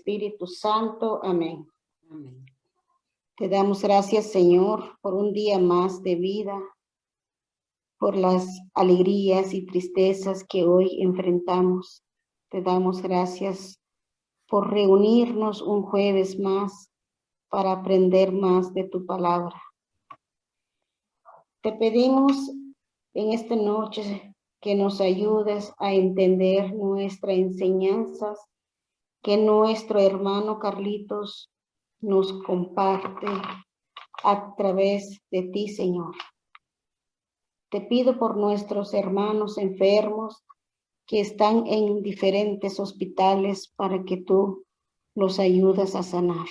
Espíritu Santo. Amén. Amén. Te damos gracias, Señor, por un día más de vida, por las alegrías y tristezas que hoy enfrentamos. Te damos gracias por reunirnos un jueves más para aprender más de tu palabra. Te pedimos en esta noche que nos ayudes a entender nuestras enseñanzas que nuestro hermano Carlitos nos comparte a través de ti, Señor. Te pido por nuestros hermanos enfermos que están en diferentes hospitales para que tú los ayudes a sanar.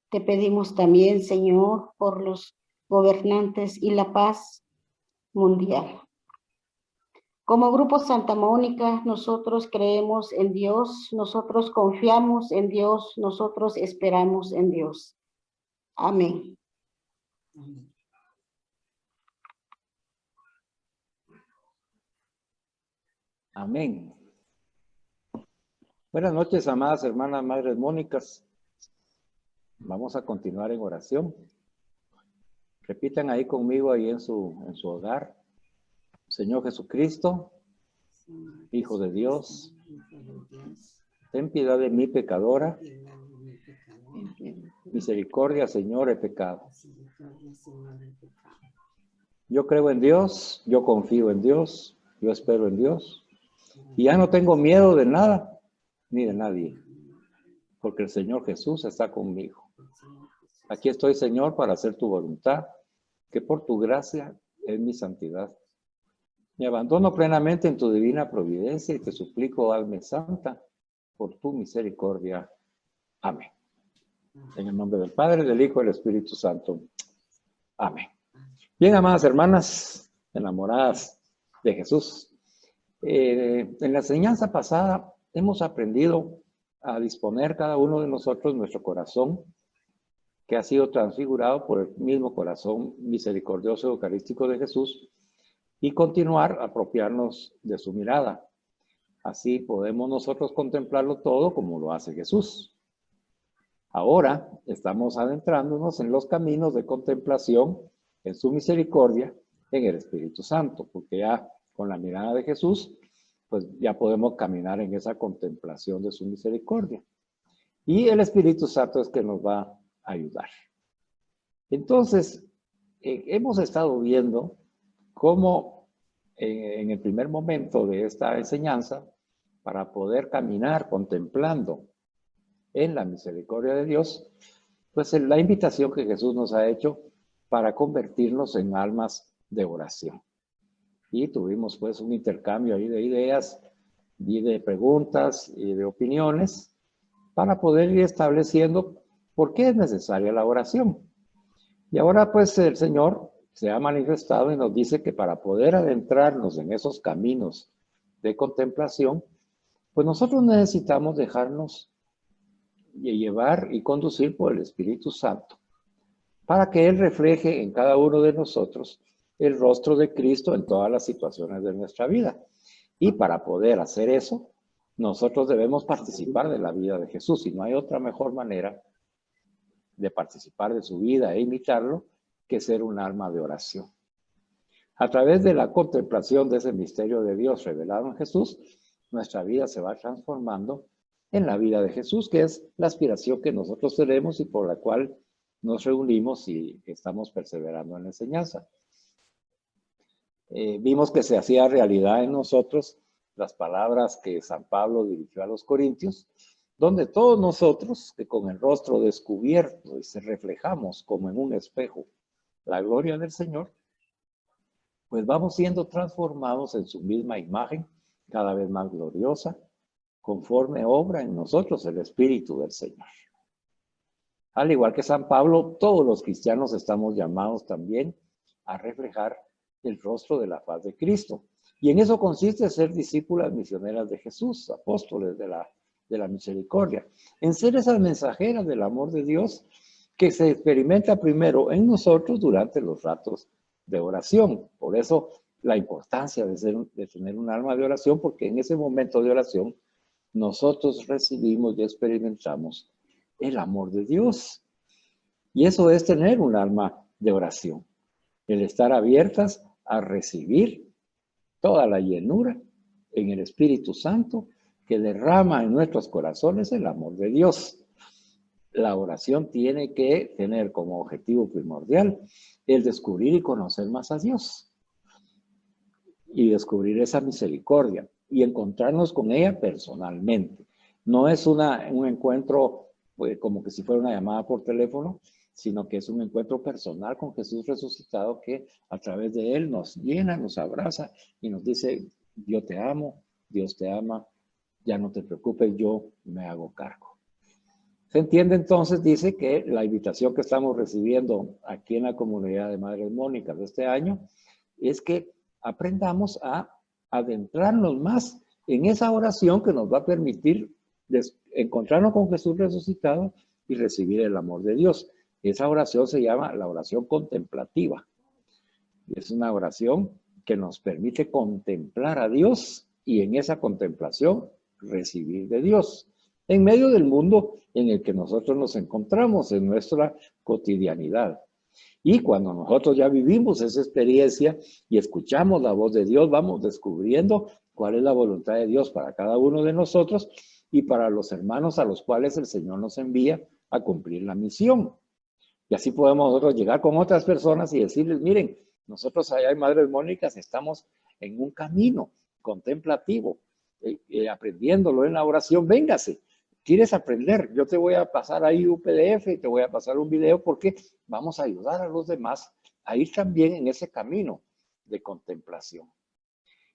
Te pedimos también, Señor, por los gobernantes y la paz mundial. Como Grupo Santa Mónica, nosotros creemos en Dios, nosotros confiamos en Dios, nosotros esperamos en Dios. Amén. Amén. Amén. Buenas noches, amadas hermanas, madres mónicas. Vamos a continuar en oración. Repitan ahí conmigo, ahí en su hogar. Señor Jesucristo, Hijo de Dios, ten piedad de mí, pecadora. Misericordia, Señor, he pecado. Yo creo en Dios, yo confío en Dios, yo espero en Dios. Y ya no tengo miedo de nada, ni de nadie, porque el Señor Jesús está conmigo. Aquí estoy, Señor, para hacer tu voluntad, que por tu gracia es mi santidad. Me abandono plenamente en tu divina providencia y te suplico, alma santa, por tu misericordia. Amén. En el nombre del Padre, del Hijo y del Espíritu Santo. Amén. Bien, amadas hermanas, enamoradas de Jesús. En la enseñanza pasada hemos aprendido a disponer cada uno de nosotros nuestro corazón, que ha sido transfigurado por el mismo corazón misericordioso eucarístico de Jesús, y continuar a apropiarnos de su mirada. Así podemos nosotros contemplarlo todo como lo hace Jesús. Ahora estamos adentrándonos en los caminos de contemplación en su misericordia en el Espíritu Santo, porque ya con la mirada de Jesús, pues ya podemos caminar en esa contemplación de su misericordia. Y el Espíritu Santo es que nos va a ayudar. Entonces, hemos estado viendo cómo en el primer momento de esta enseñanza, para poder caminar contemplando en la misericordia de Dios, pues la invitación que Jesús nos ha hecho para convertirnos en almas de oración. Y tuvimos pues un intercambio ahí de ideas, y de preguntas y de opiniones para poder ir estableciendo por qué es necesaria la oración. Y ahora pues el Señor se ha manifestado y nos dice que para poder adentrarnos en esos caminos de contemplación, pues nosotros necesitamos dejarnos llevar y conducir por el Espíritu Santo, para que Él refleje en cada uno de nosotros el rostro de Cristo en todas las situaciones de nuestra vida. Y para poder hacer eso, nosotros debemos participar de la vida de Jesús, y no hay otra mejor manera de participar de su vida e imitarlo que ser un alma de oración. A través de la contemplación de ese misterio de Dios revelado en Jesús, nuestra vida se va transformando en la vida de Jesús, que es la aspiración que nosotros tenemos y por la cual nos reunimos y estamos perseverando en la enseñanza. Vimos que se hacía realidad en nosotros las palabras que San Pablo dirigió a los Corintios, donde todos nosotros, que con el rostro descubierto se reflejamos como en un espejo la gloria del Señor, pues vamos siendo transformados en su misma imagen, cada vez más gloriosa, conforme obra en nosotros el Espíritu del Señor. Al igual que San Pablo, todos los cristianos estamos llamados también a reflejar el rostro de la faz de Cristo. Y en eso consiste ser discípulas misioneras de Jesús, apóstoles de la misericordia, en ser esas mensajeras del amor de Dios que se experimenta primero en nosotros durante los ratos de oración. Por eso la importancia de tener un alma de oración, porque en ese momento de oración nosotros recibimos y experimentamos el amor de Dios. Y eso es tener un alma de oración, el estar abiertas a recibir toda la llenura en el Espíritu Santo que derrama en nuestros corazones el amor de Dios. La oración tiene que tener como objetivo primordial el descubrir y conocer más a Dios y descubrir esa misericordia y encontrarnos con ella personalmente. No es un encuentro pues, como que si fuera una llamada por teléfono, sino que es un encuentro personal con Jesús resucitado que a través de Él nos llena, nos abraza y nos dice, yo te amo, Dios te ama, ya no te preocupes, yo me hago cargo. Se entiende entonces, dice que la invitación que estamos recibiendo aquí en la comunidad de Madres Mónicas de este año es que aprendamos a adentrarnos más en esa oración que nos va a permitir encontrarnos con Jesús resucitado y recibir el amor de Dios. Esa oración se llama la oración contemplativa. Es una oración que nos permite contemplar a Dios y en esa contemplación recibir de Dios. En medio del mundo en el que nosotros nos encontramos en nuestra cotidianidad. Y cuando nosotros ya vivimos esa experiencia y escuchamos la voz de Dios, vamos descubriendo cuál es la voluntad de Dios para cada uno de nosotros y para los hermanos a los cuales el Señor nos envía a cumplir la misión. Y así podemos nosotros llegar con otras personas y decirles, miren, nosotros allá en Madres Mónicas estamos en un camino contemplativo, aprendiéndolo en la oración, véngase. ¿Quieres aprender? Yo te voy a pasar ahí un PDF y te voy a pasar un video porque vamos a ayudar a los demás a ir también en ese camino de contemplación.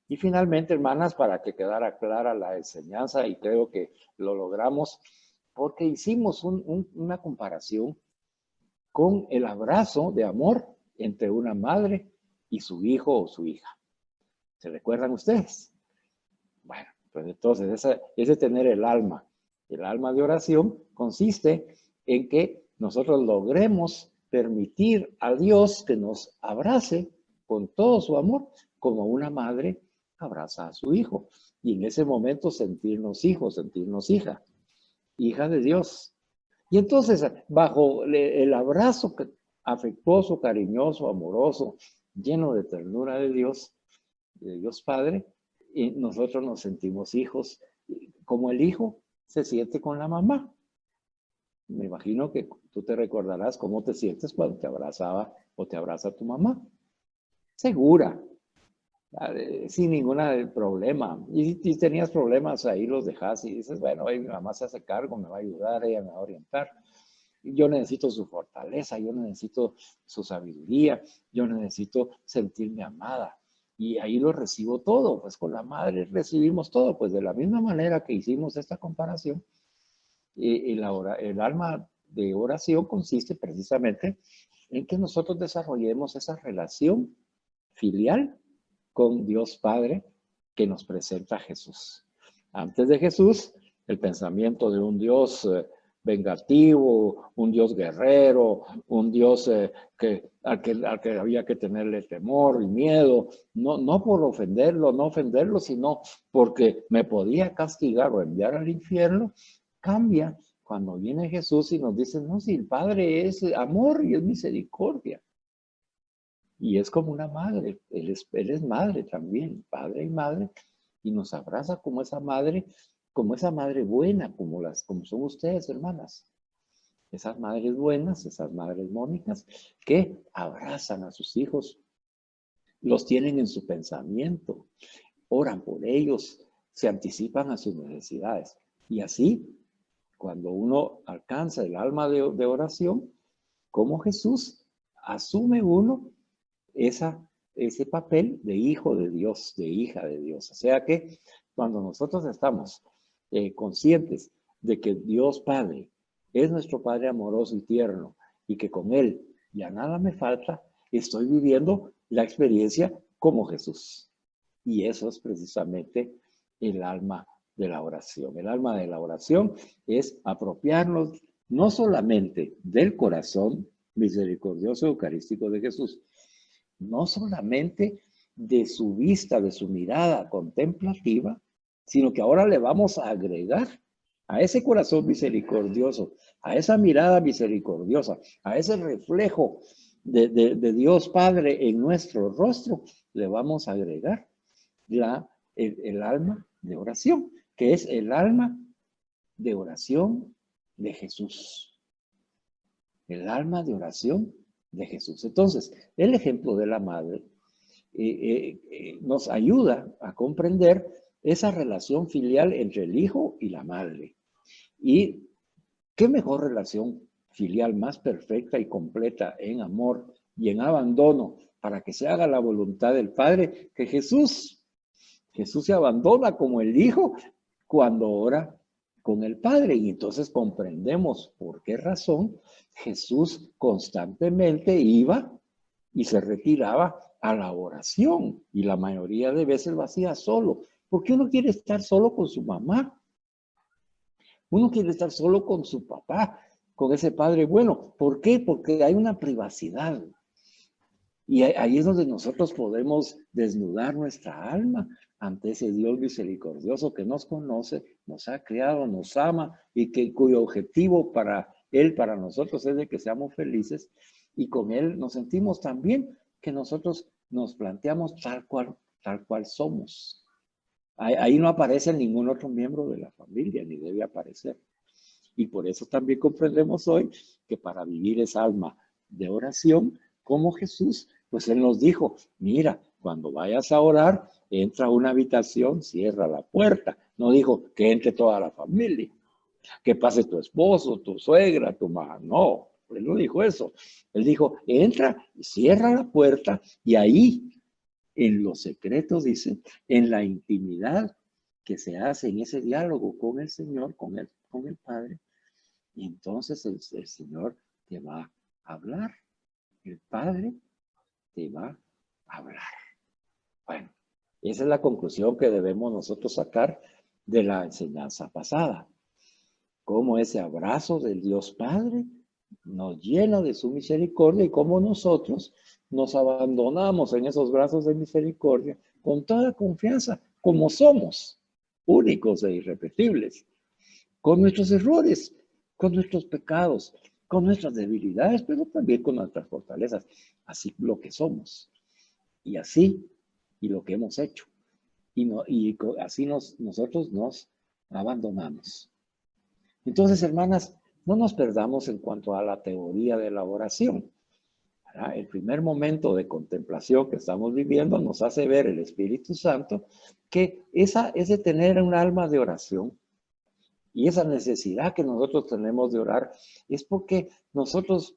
Y finalmente, hermanas, para que quedara clara la enseñanza, y creo que lo logramos, porque hicimos una comparación con el abrazo de amor entre una madre y su hijo o su hija. ¿Se recuerdan ustedes? Bueno, pues entonces ese tener el alma de oración consiste en que nosotros logremos permitir a Dios que nos abrace con todo su amor, como una madre abraza a su hijo. Y en ese momento sentirnos hijos, sentirnos hija de Dios. Y entonces, bajo el abrazo afectuoso, cariñoso, amoroso, lleno de ternura de Dios Padre, y nosotros nos sentimos hijos, como el hijo se siente con la mamá. Me imagino que tú te recordarás cómo te sientes cuando te abrazaba o te abraza tu mamá. Segura, sin ningún problema. Y si tenías problemas ahí los dejas y dices, bueno, mi mamá se hace cargo, me va a ayudar, ella me va a orientar. Yo necesito su fortaleza, yo necesito su sabiduría, yo necesito sentirme amada. Y ahí lo recibo todo, pues con la madre recibimos todo, pues de la misma manera que hicimos esta comparación, el alma de oración consiste precisamente en que nosotros desarrollemos esa relación filial con Dios Padre que nos presenta Jesús. Antes de Jesús, el pensamiento de un Dios vengativo, un Dios guerrero, un Dios al que había que tenerle temor y miedo, no por no ofenderlo, sino porque me podía castigar o enviar al infierno, cambia cuando viene Jesús y nos dice, no, si el Padre es amor y es misericordia. Y es como una madre, él es madre también, padre y madre, y nos abraza como esa madre buena, como son ustedes, hermanas. Esas madres buenas, esas madres mónicas, que abrazan a sus hijos, los tienen en su pensamiento, oran por ellos, se anticipan a sus necesidades. Y así, cuando uno alcanza el alma de oración, como Jesús, asume uno ese papel de hijo de Dios, de hija de Dios. O sea que cuando nosotros estamos conscientes de que Dios Padre es nuestro Padre amoroso y tierno y que con Él ya nada me falta, estoy viviendo la experiencia como Jesús. Y eso es precisamente el alma de la oración. El alma de la oración es apropiarnos no solamente del corazón misericordioso eucarístico de Jesús, no solamente de su vista, de su mirada contemplativa, sino que ahora le vamos a agregar a ese corazón misericordioso, a esa mirada misericordiosa, a ese reflejo de Dios Padre en nuestro rostro, le vamos a agregar el alma de oración, que es el alma de oración de Jesús. El alma de oración de Jesús. Entonces, el ejemplo de la madre nos ayuda a comprender esa relación filial entre el hijo y la madre. Y qué mejor relación filial más perfecta y completa en amor y en abandono para que se haga la voluntad del Padre que Jesús. Jesús se abandona como el Hijo cuando ora con el Padre, y entonces comprendemos por qué razón Jesús constantemente iba y se retiraba a la oración, y la mayoría de veces lo hacía solo. ¿Por qué uno quiere estar solo con su mamá? Uno quiere estar solo con su papá, con ese padre bueno. ¿Por qué? Porque hay una privacidad. Y ahí es donde nosotros podemos desnudar nuestra alma ante ese Dios misericordioso que nos conoce, nos ha creado, nos ama y cuyo objetivo para Él, para nosotros, es de que seamos felices. Y con Él nos sentimos tan bien que nosotros nos planteamos tal cual somos. Ahí no aparece ningún otro miembro de la familia, ni debe aparecer. Y por eso también comprendemos hoy que para vivir esa alma de oración, como Jesús, pues Él nos dijo, mira, cuando vayas a orar, entra a una habitación, cierra la puerta. No dijo que entre toda la familia, que pase tu esposo, tu suegra, tu mamá. No, Él no dijo eso. Él dijo, entra, cierra la puerta y ahí, en los secretos, dice, en la intimidad que se hace en ese diálogo con el Señor, con el Padre, y entonces el Señor te va a hablar. El Padre te va a hablar. Bueno, esa es la conclusión que debemos nosotros sacar de la enseñanza pasada. Cómo ese abrazo del Dios Padre nos llena de su misericordia y cómo nosotros nos abandonamos en esos brazos de misericordia con toda confianza, como somos, únicos e irrepetibles, con nuestros errores, con nuestros pecados, con nuestras debilidades, pero también con nuestras fortalezas, así lo que somos, y así, y lo que hemos hecho, y así nosotros nos abandonamos. Entonces, hermanas, no nos perdamos en cuanto a la teoría de la oración. El primer momento de contemplación que estamos viviendo nos hace ver el Espíritu Santo que ese tener un alma de oración y esa necesidad que nosotros tenemos de orar es porque nosotros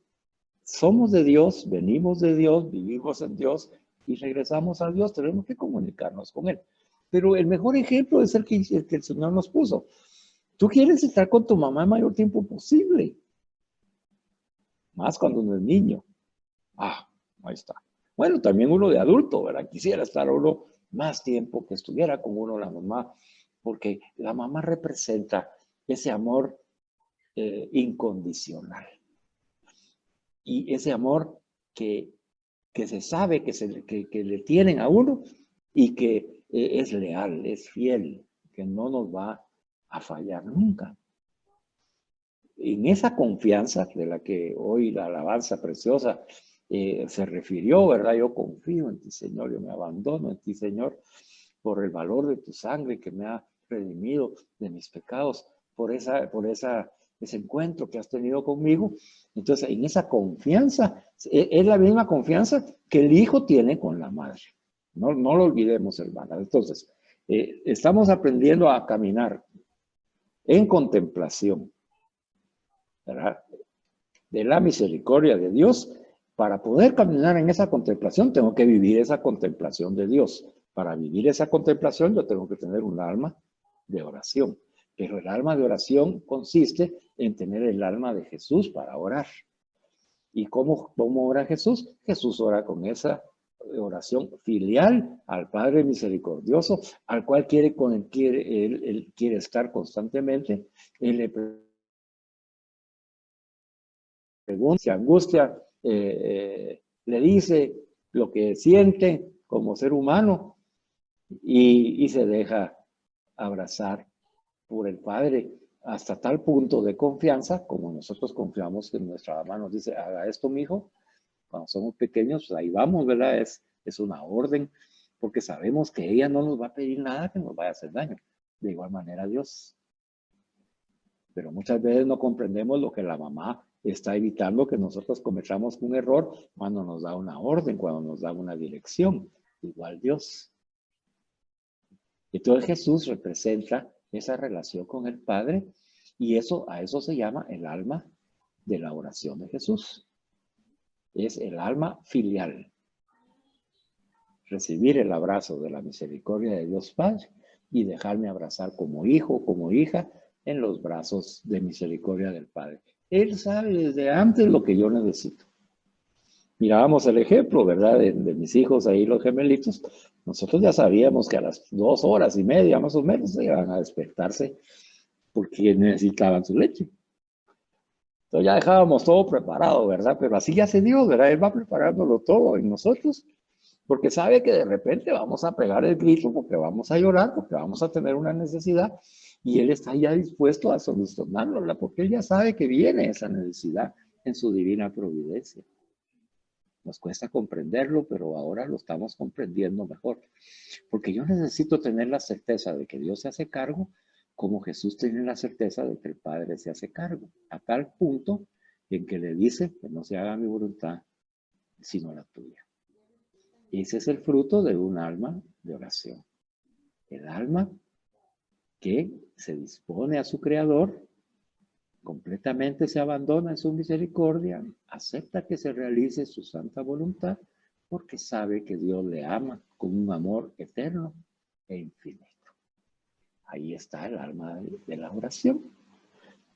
somos de Dios, venimos de Dios, vivimos en Dios y regresamos a Dios. Tenemos que comunicarnos con Él. Pero el mejor ejemplo es el que el Señor nos puso. Tú quieres estar con tu mamá el mayor tiempo posible. Más cuando uno es niño. Ahí está. Bueno, también uno de adulto, ¿verdad? Quisiera estar uno más tiempo, que estuviera con uno la mamá, porque la mamá representa ese amor incondicional. Y ese amor que se sabe que le tienen a uno y que es leal, es fiel, que no nos va a fallar nunca. En esa confianza de la que hoy la alabanza preciosa se refirió, ¿verdad? Yo confío en ti, Señor, yo me abandono en ti, Señor, por el valor de tu sangre que me ha redimido de mis pecados, por ese encuentro que has tenido conmigo. Entonces, en esa confianza, es la misma confianza que el hijo tiene con la madre. No lo olvidemos, hermanas. Entonces, estamos aprendiendo a caminar en contemplación, ¿verdad? De la misericordia de Dios. Para poder caminar en esa contemplación, tengo que vivir esa contemplación de Dios. Para vivir esa contemplación, yo tengo que tener un alma de oración. Pero el alma de oración consiste en tener el alma de Jesús para orar. ¿Y cómo ora Jesús? Jesús ora con esa oración filial al Padre misericordioso, al cual él quiere estar constantemente. Él le pregunta, se angustia, le dice lo que siente como ser humano y se deja abrazar por el Padre hasta tal punto de confianza, como nosotros confiamos que nuestra mamá nos dice, haga esto, mi hijo. Cuando somos pequeños, pues ahí vamos, ¿verdad? Es una orden, porque sabemos que ella no nos va a pedir nada que nos vaya a hacer daño. De igual manera Dios. Pero muchas veces no comprendemos lo que la mamá está evitando que nosotros cometamos un error cuando nos da una orden, cuando nos da una dirección. Igual Dios. Entonces Jesús representa esa relación con el Padre y a eso se llama el alma de la oración de Jesús. Es el alma filial. Recibir el abrazo de la misericordia de Dios Padre y dejarme abrazar como hijo, como hija, en los brazos de misericordia del Padre. Él sabe desde antes lo que yo necesito. Mirábamos el ejemplo, ¿verdad? De mis hijos ahí, los gemelitos. Nosotros ya sabíamos que a las 2 horas y media, más o menos, se iban a despertarse porque necesitaban su leche. Entonces ya dejábamos todo preparado, ¿verdad? Pero así hace Dios, ¿verdad? Él va preparándolo todo en nosotros. Porque sabe que de repente vamos a pegar el grito, porque vamos a llorar, porque vamos a tener una necesidad, y Él está ya dispuesto a solucionarla, porque Él ya sabe que viene esa necesidad en su divina providencia. Nos cuesta comprenderlo, pero ahora lo estamos comprendiendo mejor. Porque yo necesito tener la certeza de que Dios se hace cargo, como Jesús tiene la certeza de que el Padre se hace cargo, a tal punto en que le dice que no se haga mi voluntad, sino la tuya. Ese es el fruto de un alma de oración. El alma que se dispone a su Creador, completamente se abandona en su misericordia, acepta que se realice su santa voluntad, porque sabe que Dios le ama con un amor eterno e infinito. Ahí está el alma de la oración.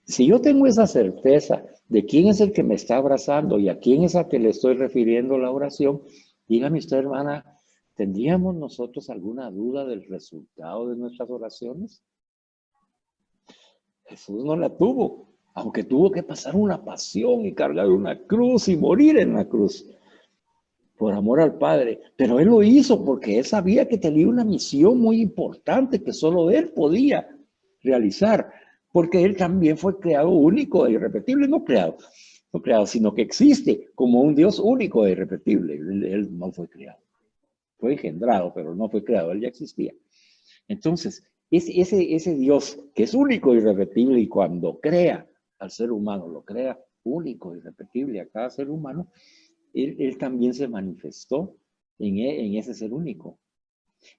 Si yo tengo esa certeza de quién es el que me está abrazando y a quién es a que le estoy refiriendo la oración, dígame usted, hermana, ¿tendríamos nosotros alguna duda del resultado de nuestras oraciones? Jesús no la tuvo, aunque tuvo que pasar una pasión y cargar una cruz y morir en la cruz por amor al Padre. Pero Él lo hizo porque Él sabía que tenía una misión muy importante que solo Él podía realizar, porque Él también fue creado único e irrepetible, no creado, sino que existe como un Dios único e irrepetible. Él no fue creado. Fue engendrado, pero no fue creado, Él ya existía. Entonces, ese Dios que es único e irrepetible y cuando crea al ser humano, lo crea único e irrepetible a cada ser humano, él también se manifestó en ese ser único.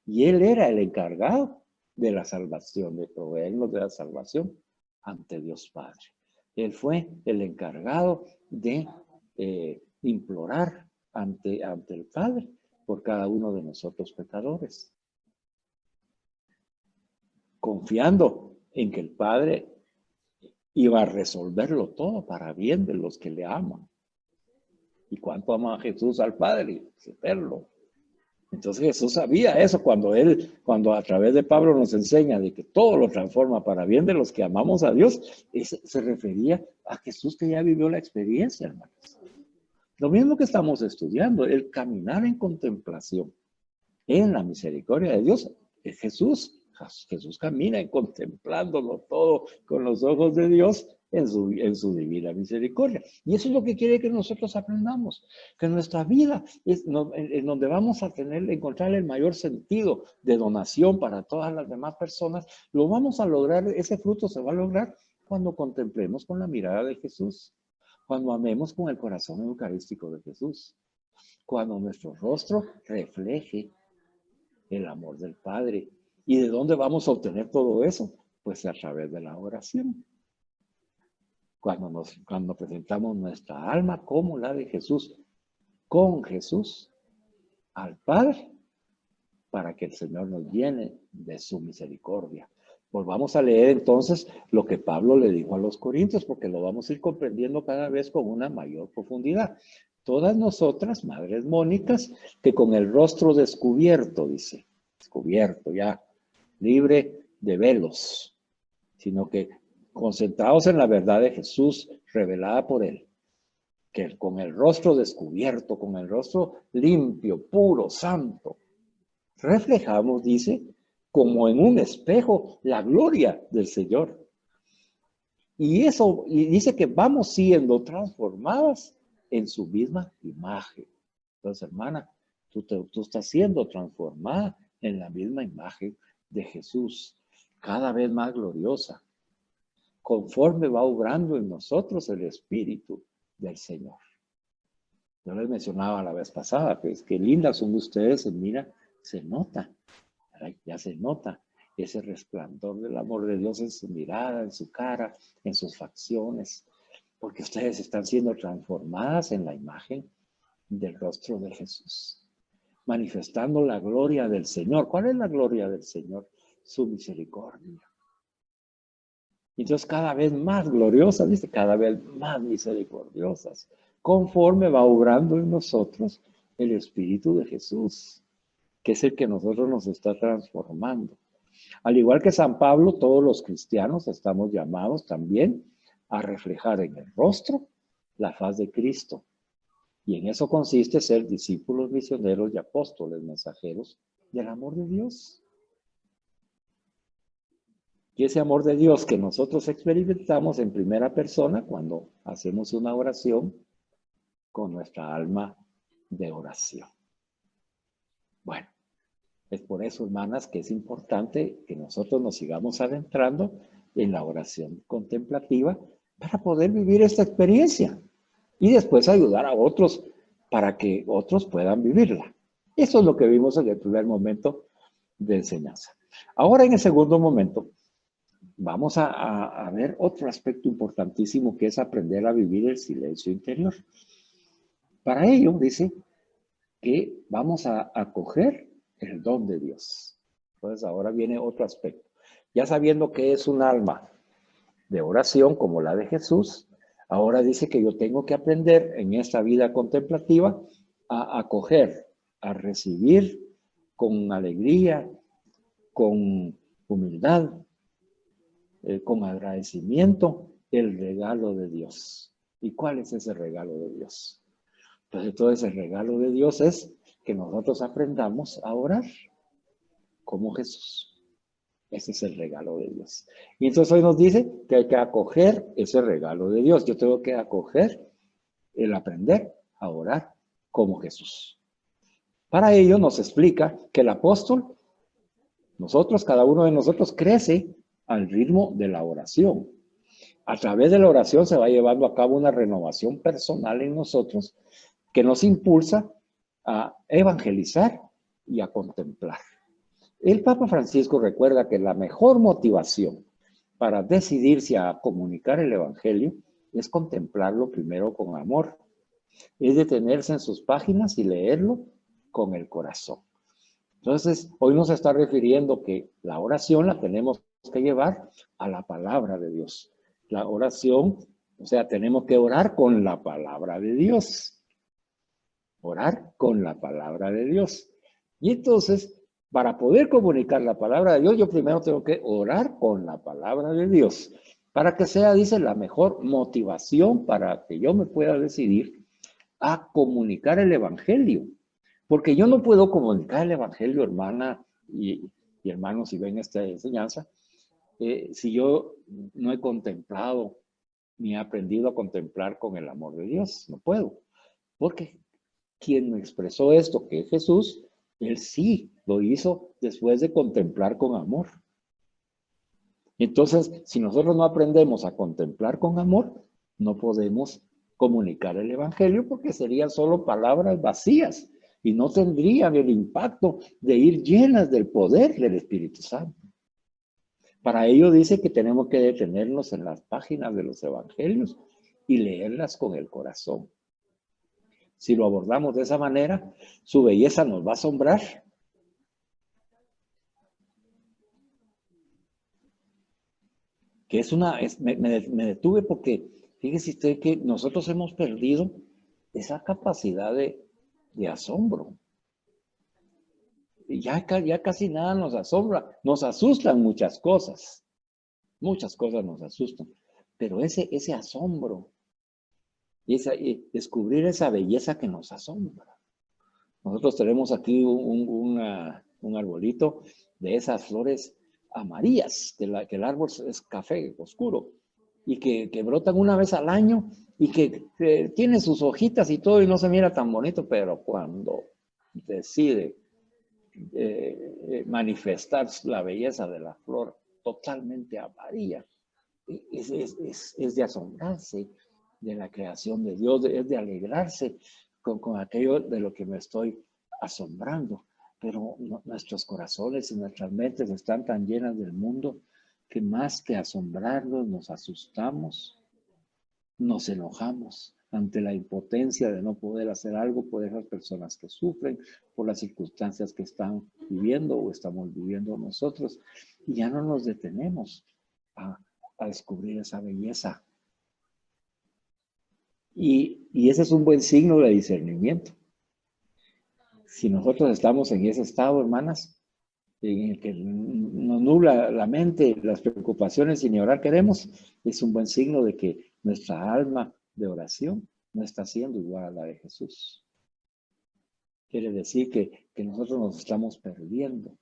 Y Él era el encargado de la salvación, de proveernos de la salvación ante Dios Padre. Él fue el encargado de implorar ante el Padre por cada uno de nosotros pecadores, confiando en que el Padre iba a resolverlo todo para bien de los que le aman. ¿Y cuánto ama a Jesús al Padre? Verlo. Entonces Jesús sabía eso cuando a través de Pablo nos enseña de que todo lo transforma para bien de los que amamos a Dios, se refería a Jesús que ya vivió la experiencia, hermanos. Lo mismo que estamos estudiando, el caminar en contemplación en la misericordia de Dios. Jesús camina contemplándolo todo con los ojos de Dios en su divina misericordia. Y eso es lo que quiere que nosotros aprendamos, que nuestra vida es en donde vamos a encontrar el mayor sentido de donación para todas las demás personas, lo vamos a lograr, ese fruto se va a lograr cuando contemplemos con la mirada de Jesús, cuando amemos con el corazón eucarístico de Jesús, cuando nuestro rostro refleje el amor del Padre. ¿Y de dónde vamos a obtener todo eso? Pues a través de la oración. Cuando presentamos nuestra alma como la de Jesús, con Jesús, al Padre, para que el Señor nos llene de su misericordia. Volvamos a leer entonces lo que Pablo le dijo a los Corintios, porque lo vamos a ir comprendiendo cada vez con una mayor profundidad. Todas nosotras, madres mónicas, que con el rostro descubierto, dice, descubierto ya, libre de velos, sino que concentrados en la verdad de Jesús revelada por Él, que con el rostro descubierto, con el rostro limpio, puro, santo, reflejamos, dice, como en un espejo la gloria del Señor. Y eso, y dice que vamos siendo transformadas en su misma imagen. Entonces, hermana, tú estás siendo transformada en la misma imagen de Jesús, cada vez más gloriosa, conforme va obrando en nosotros el Espíritu del Señor. Yo les mencionaba la vez pasada, pues, qué lindas son ustedes, mira, se nota, ya se nota ese resplandor del amor de Dios en su mirada, en su cara, en sus facciones, porque ustedes están siendo transformadas en la imagen del rostro de Jesús, manifestando la gloria del Señor. ¿Cuál es la gloria del Señor? Su misericordia. Entonces cada vez más gloriosas, dice, cada vez más misericordiosas, conforme va obrando en nosotros el Espíritu de Jesús, que es el que nosotros nos está transformando. Al igual que San Pablo, todos los cristianos estamos llamados también a reflejar en el rostro la faz de Cristo. Y en eso consiste ser discípulos, misioneros y apóstoles, mensajeros del amor de Dios. Y ese amor de Dios que nosotros experimentamos en primera persona cuando hacemos una oración con nuestra alma de oración. Bueno, es por eso, hermanas, que es importante que nosotros nos sigamos adentrando en la oración contemplativa para poder vivir esta experiencia y después ayudar a otros para que otros puedan vivirla. Eso es lo que vimos en el primer momento de enseñanza. Ahora, en el segundo momento, vamos a ver otro aspecto importantísimo que es aprender a vivir el silencio interior. Para ello, dice que vamos a acoger el don de Dios. Entonces, ahora viene otro aspecto. Ya sabiendo que es un alma de oración como la de Jesús, ahora dice que yo tengo que aprender en esta vida contemplativa a acoger, a recibir con alegría, con humildad, con agradecimiento el regalo de Dios. ¿Y cuál es ese regalo de Dios? Pues entonces el regalo de Dios es que nosotros aprendamos a orar como Jesús. Ese es el regalo de Dios. Y entonces hoy nos dice que hay que acoger ese regalo de Dios. Yo tengo que acoger el aprender a orar como Jesús. Para ello nos explica que el apóstol, nosotros, cada uno de nosotros crece al ritmo de la oración. A través de la oración se va llevando a cabo una renovación personal en nosotros que nos impulsa a evangelizar y a contemplar. El Papa Francisco recuerda que la mejor motivación para decidirse a comunicar el Evangelio es contemplarlo primero con amor, es detenerse en sus páginas y leerlo con el corazón. Entonces, hoy nos está refiriendo que la oración la tenemos que llevar a la palabra de Dios. La oración, o sea, tenemos que orar con la palabra de Dios. Orar con la palabra de Dios. Y entonces, para poder comunicar la palabra de Dios, yo primero tengo que orar con la palabra de Dios. Para que sea, dice, la mejor motivación para que yo me pueda decidir a comunicar el Evangelio. Porque yo no puedo comunicar el Evangelio, hermana y hermanos, si ven esta enseñanza, si yo no he contemplado ni he aprendido a contemplar con el amor de Dios. No puedo. Porque quien me expresó esto, que es Jesús, él sí lo hizo después de contemplar con amor. Entonces, si nosotros no aprendemos a contemplar con amor, no podemos comunicar el Evangelio porque serían solo palabras vacías y no tendrían el impacto de ir llenas del poder del Espíritu Santo. Para ello dice que tenemos que detenernos en las páginas de los Evangelios y leerlas con el corazón. Si lo abordamos de esa manera, su belleza nos va a asombrar. Que me detuve porque fíjese usted que nosotros hemos perdido esa capacidad de asombro. Ya casi nada nos asombra, nos asustan muchas cosas nos asustan, pero ese asombro, descubrir esa belleza que nos asombra. Nosotros tenemos aquí un arbolito de esas flores amarillas, que el árbol es café oscuro y que brotan una vez al año y que tiene sus hojitas y todo y no se mira tan bonito, pero cuando decide manifestar la belleza de la flor totalmente amarilla, es de asombrarse de la creación de Dios, es de alegrarse con aquello de lo que me estoy asombrando. Pero nuestros corazones y nuestras mentes están tan llenas del mundo que más que asombrarnos nos asustamos, nos enojamos ante la impotencia de no poder hacer algo por esas personas que sufren, por las circunstancias que están viviendo o estamos viviendo nosotros. Y ya no nos detenemos a descubrir esa belleza. Y ese es un buen signo de discernimiento. Si nosotros estamos en ese estado, hermanas, en el que nos nubla la mente, las preocupaciones y ni orar queremos, es un buen signo de que nuestra alma de oración no está siendo igual a la de Jesús. Quiere decir que nosotros nos estamos perdiendo,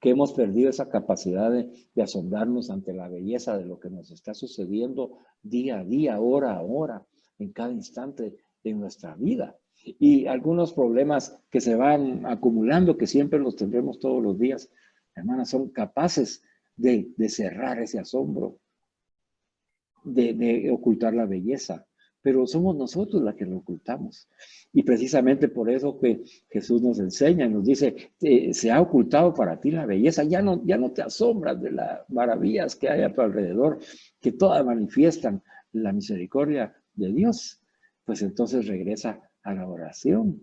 que hemos perdido esa capacidad de asombrarnos ante la belleza de lo que nos está sucediendo día a día, hora a hora, en cada instante de nuestra vida. Y algunos problemas que se van acumulando, que siempre los tendremos todos los días, hermanas, son capaces de cerrar ese asombro, de ocultar la belleza. Pero somos nosotros las que lo ocultamos. Y precisamente por eso que Jesús nos enseña, nos dice, se ha ocultado para ti la belleza, ya no te asombras de las maravillas que hay a tu alrededor, que todas manifiestan la misericordia de Dios. Pues entonces regresa a la oración,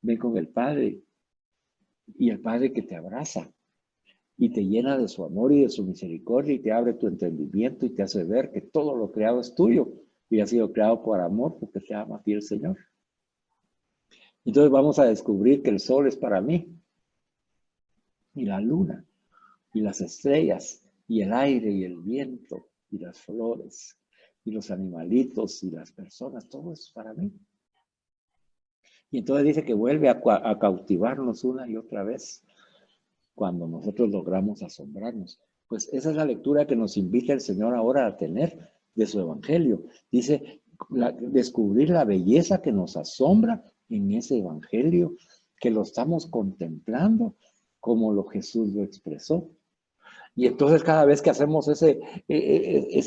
ven con el Padre, y el Padre que te abraza y te llena de su amor y de su misericordia y te abre tu entendimiento y te hace ver que todo lo creado es tuyo y ha sido creado por amor porque te ama a ti el Señor. Entonces vamos a descubrir que el sol es para mí y la luna y las estrellas y el aire y el viento y las flores y los animalitos y las personas, todo es para mí. Y entonces dice que vuelve a cautivarnos una y otra vez cuando nosotros logramos asombrarnos. Pues esa es la lectura que nos invita el Señor ahora a tener de su Evangelio. Dice, descubrir la belleza que nos asombra en ese Evangelio, que lo estamos contemplando como lo Jesús lo expresó. Y entonces cada vez que hacemos ese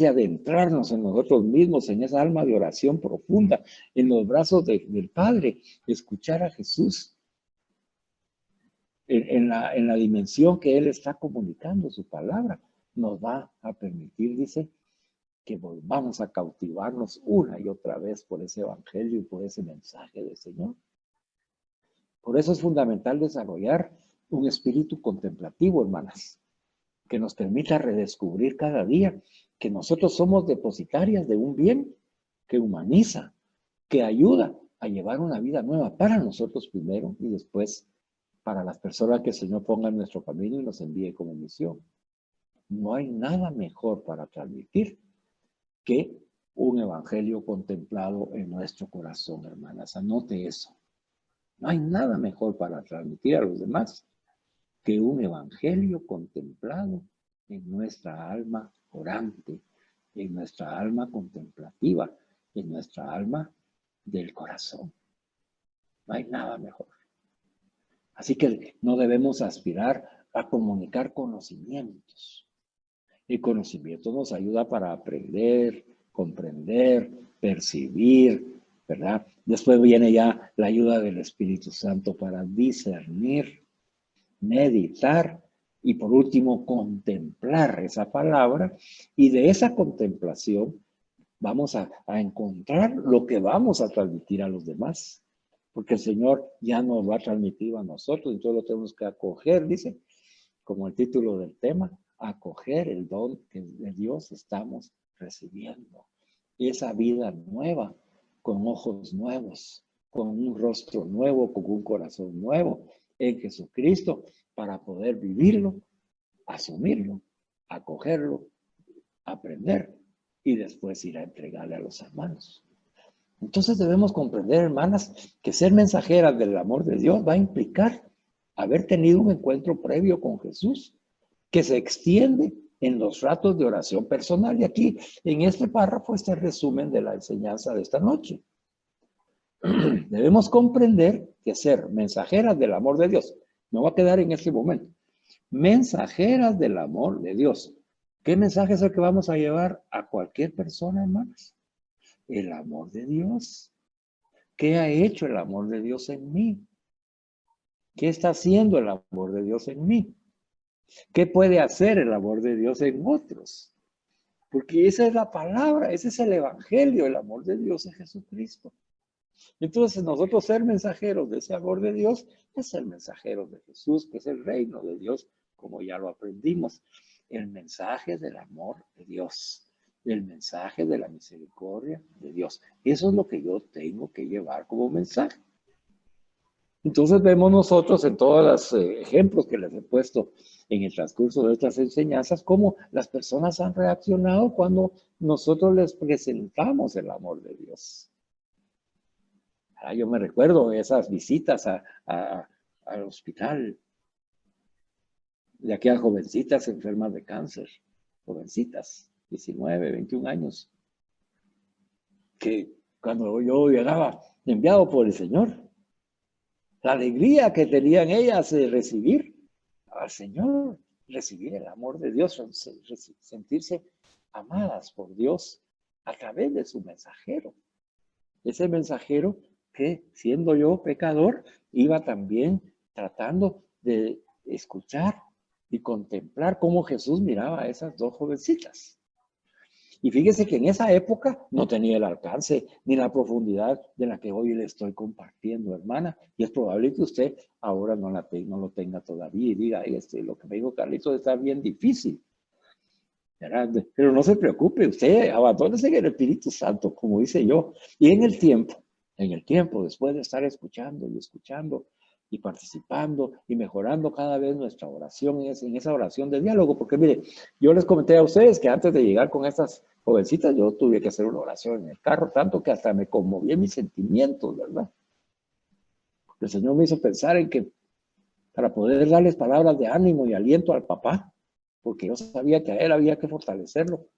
adentrarnos en nosotros mismos, en esa alma de oración profunda, en los brazos del Padre, escuchar a Jesús en la dimensión que Él está comunicando su palabra, nos va a permitir, dice, que volvamos a cautivarnos una y otra vez por ese Evangelio y por ese mensaje del Señor. Por eso es fundamental desarrollar un espíritu contemplativo, hermanas, que nos permita redescubrir cada día que nosotros somos depositarias de un bien que humaniza, que ayuda a llevar una vida nueva para nosotros primero y después para las personas que el Señor ponga en nuestro camino y nos envíe como misión. No hay nada mejor para transmitir que un evangelio contemplado en nuestro corazón, hermanas. Anote eso. No hay nada mejor para transmitir a los demás que un evangelio contemplado en nuestra alma orante, en nuestra alma contemplativa, en nuestra alma del corazón. No hay nada mejor. Así que no debemos aspirar a comunicar conocimientos. El conocimiento nos ayuda para aprender, comprender, percibir, ¿verdad? Después viene ya la ayuda del Espíritu Santo para discernir, meditar y por último contemplar esa palabra. Y de esa contemplación vamos a encontrar lo que vamos a transmitir a los demás. Porque el Señor ya nos va a transmitir a nosotros, entonces lo tenemos que acoger, dice, como el título del tema, acoger el don que de Dios estamos recibiendo. Esa vida nueva, con ojos nuevos, con un rostro nuevo, con un corazón nuevo en Jesucristo, para poder vivirlo, asumirlo, acogerlo, aprender y después ir a entregarle a los hermanos. Entonces debemos comprender, hermanas, que ser mensajeras del amor de Dios va a implicar haber tenido un encuentro previo con Jesús que se extiende en los ratos de oración personal. Y aquí, en este párrafo, está el resumen de la enseñanza de esta noche. Debemos comprender que ser mensajeras del amor de Dios, no va a quedar en este momento, mensajeras del amor de Dios. ¿Qué mensaje es el que vamos a llevar a cualquier persona, hermanos? El amor de Dios. ¿Qué ha hecho el amor de Dios en mí? ¿Qué está haciendo el amor de Dios en mí? ¿Qué puede hacer el amor de Dios en otros? Porque esa es la palabra, ese es el evangelio, el amor de Dios en Jesucristo. Entonces nosotros ser mensajeros de ese amor de Dios es ser mensajeros de Jesús, que es el reino de Dios, como ya lo aprendimos. El mensaje del amor de Dios, el mensaje de la misericordia de Dios. Eso es lo que yo tengo que llevar como mensaje. Entonces vemos nosotros en todos los ejemplos que les he puesto en el transcurso de estas enseñanzas, cómo las personas han reaccionado cuando nosotros les presentamos el amor de Dios. Yo me recuerdo esas visitas al hospital de aquellas jovencitas enfermas de cáncer, jovencitas, 19, 21 años, que cuando yo llegaba enviado por el Señor, la alegría que tenían ellas de recibir al Señor, recibir el amor de Dios, sentirse amadas por Dios a través de su mensajero. Ese mensajero que, siendo yo pecador, iba también tratando de escuchar y contemplar cómo Jesús miraba a esas dos jovencitas. Y fíjese que en esa época no tenía el alcance ni la profundidad de la que hoy le estoy compartiendo, hermana. Y es probable que usted ahora no lo tenga todavía y diga, lo que me dijo Carlitos está bien difícil. Pero no se preocupe, usted abandónese en el Espíritu Santo, como dice yo. Y en el tiempo, después de estar escuchando y participando y mejorando cada vez nuestra oración en esa oración de diálogo, porque mire, yo les comenté a ustedes que antes de llegar con estas jovencitas, yo tuve que hacer una oración en el carro, tanto que hasta me conmoví en mis sentimientos, ¿verdad? El Señor me hizo pensar en que para poder darles palabras de ánimo y aliento al papá, porque yo sabía que a él había que fortalecerlo.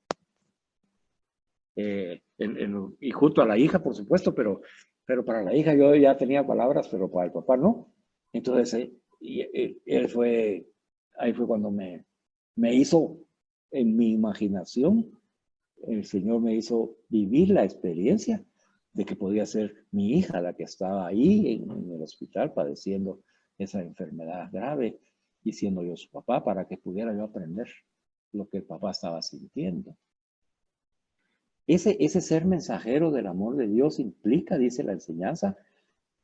Y junto a la hija, por supuesto, pero para la hija yo ya tenía palabras, pero para el papá no. Entonces, ahí fue cuando me hizo, en mi imaginación, el Señor me hizo vivir la experiencia de que podía ser mi hija la que estaba ahí en el hospital padeciendo esa enfermedad grave y siendo yo su papá para que pudiera yo aprender lo que el papá estaba sintiendo. Ese ser mensajero del amor de Dios implica, dice la enseñanza,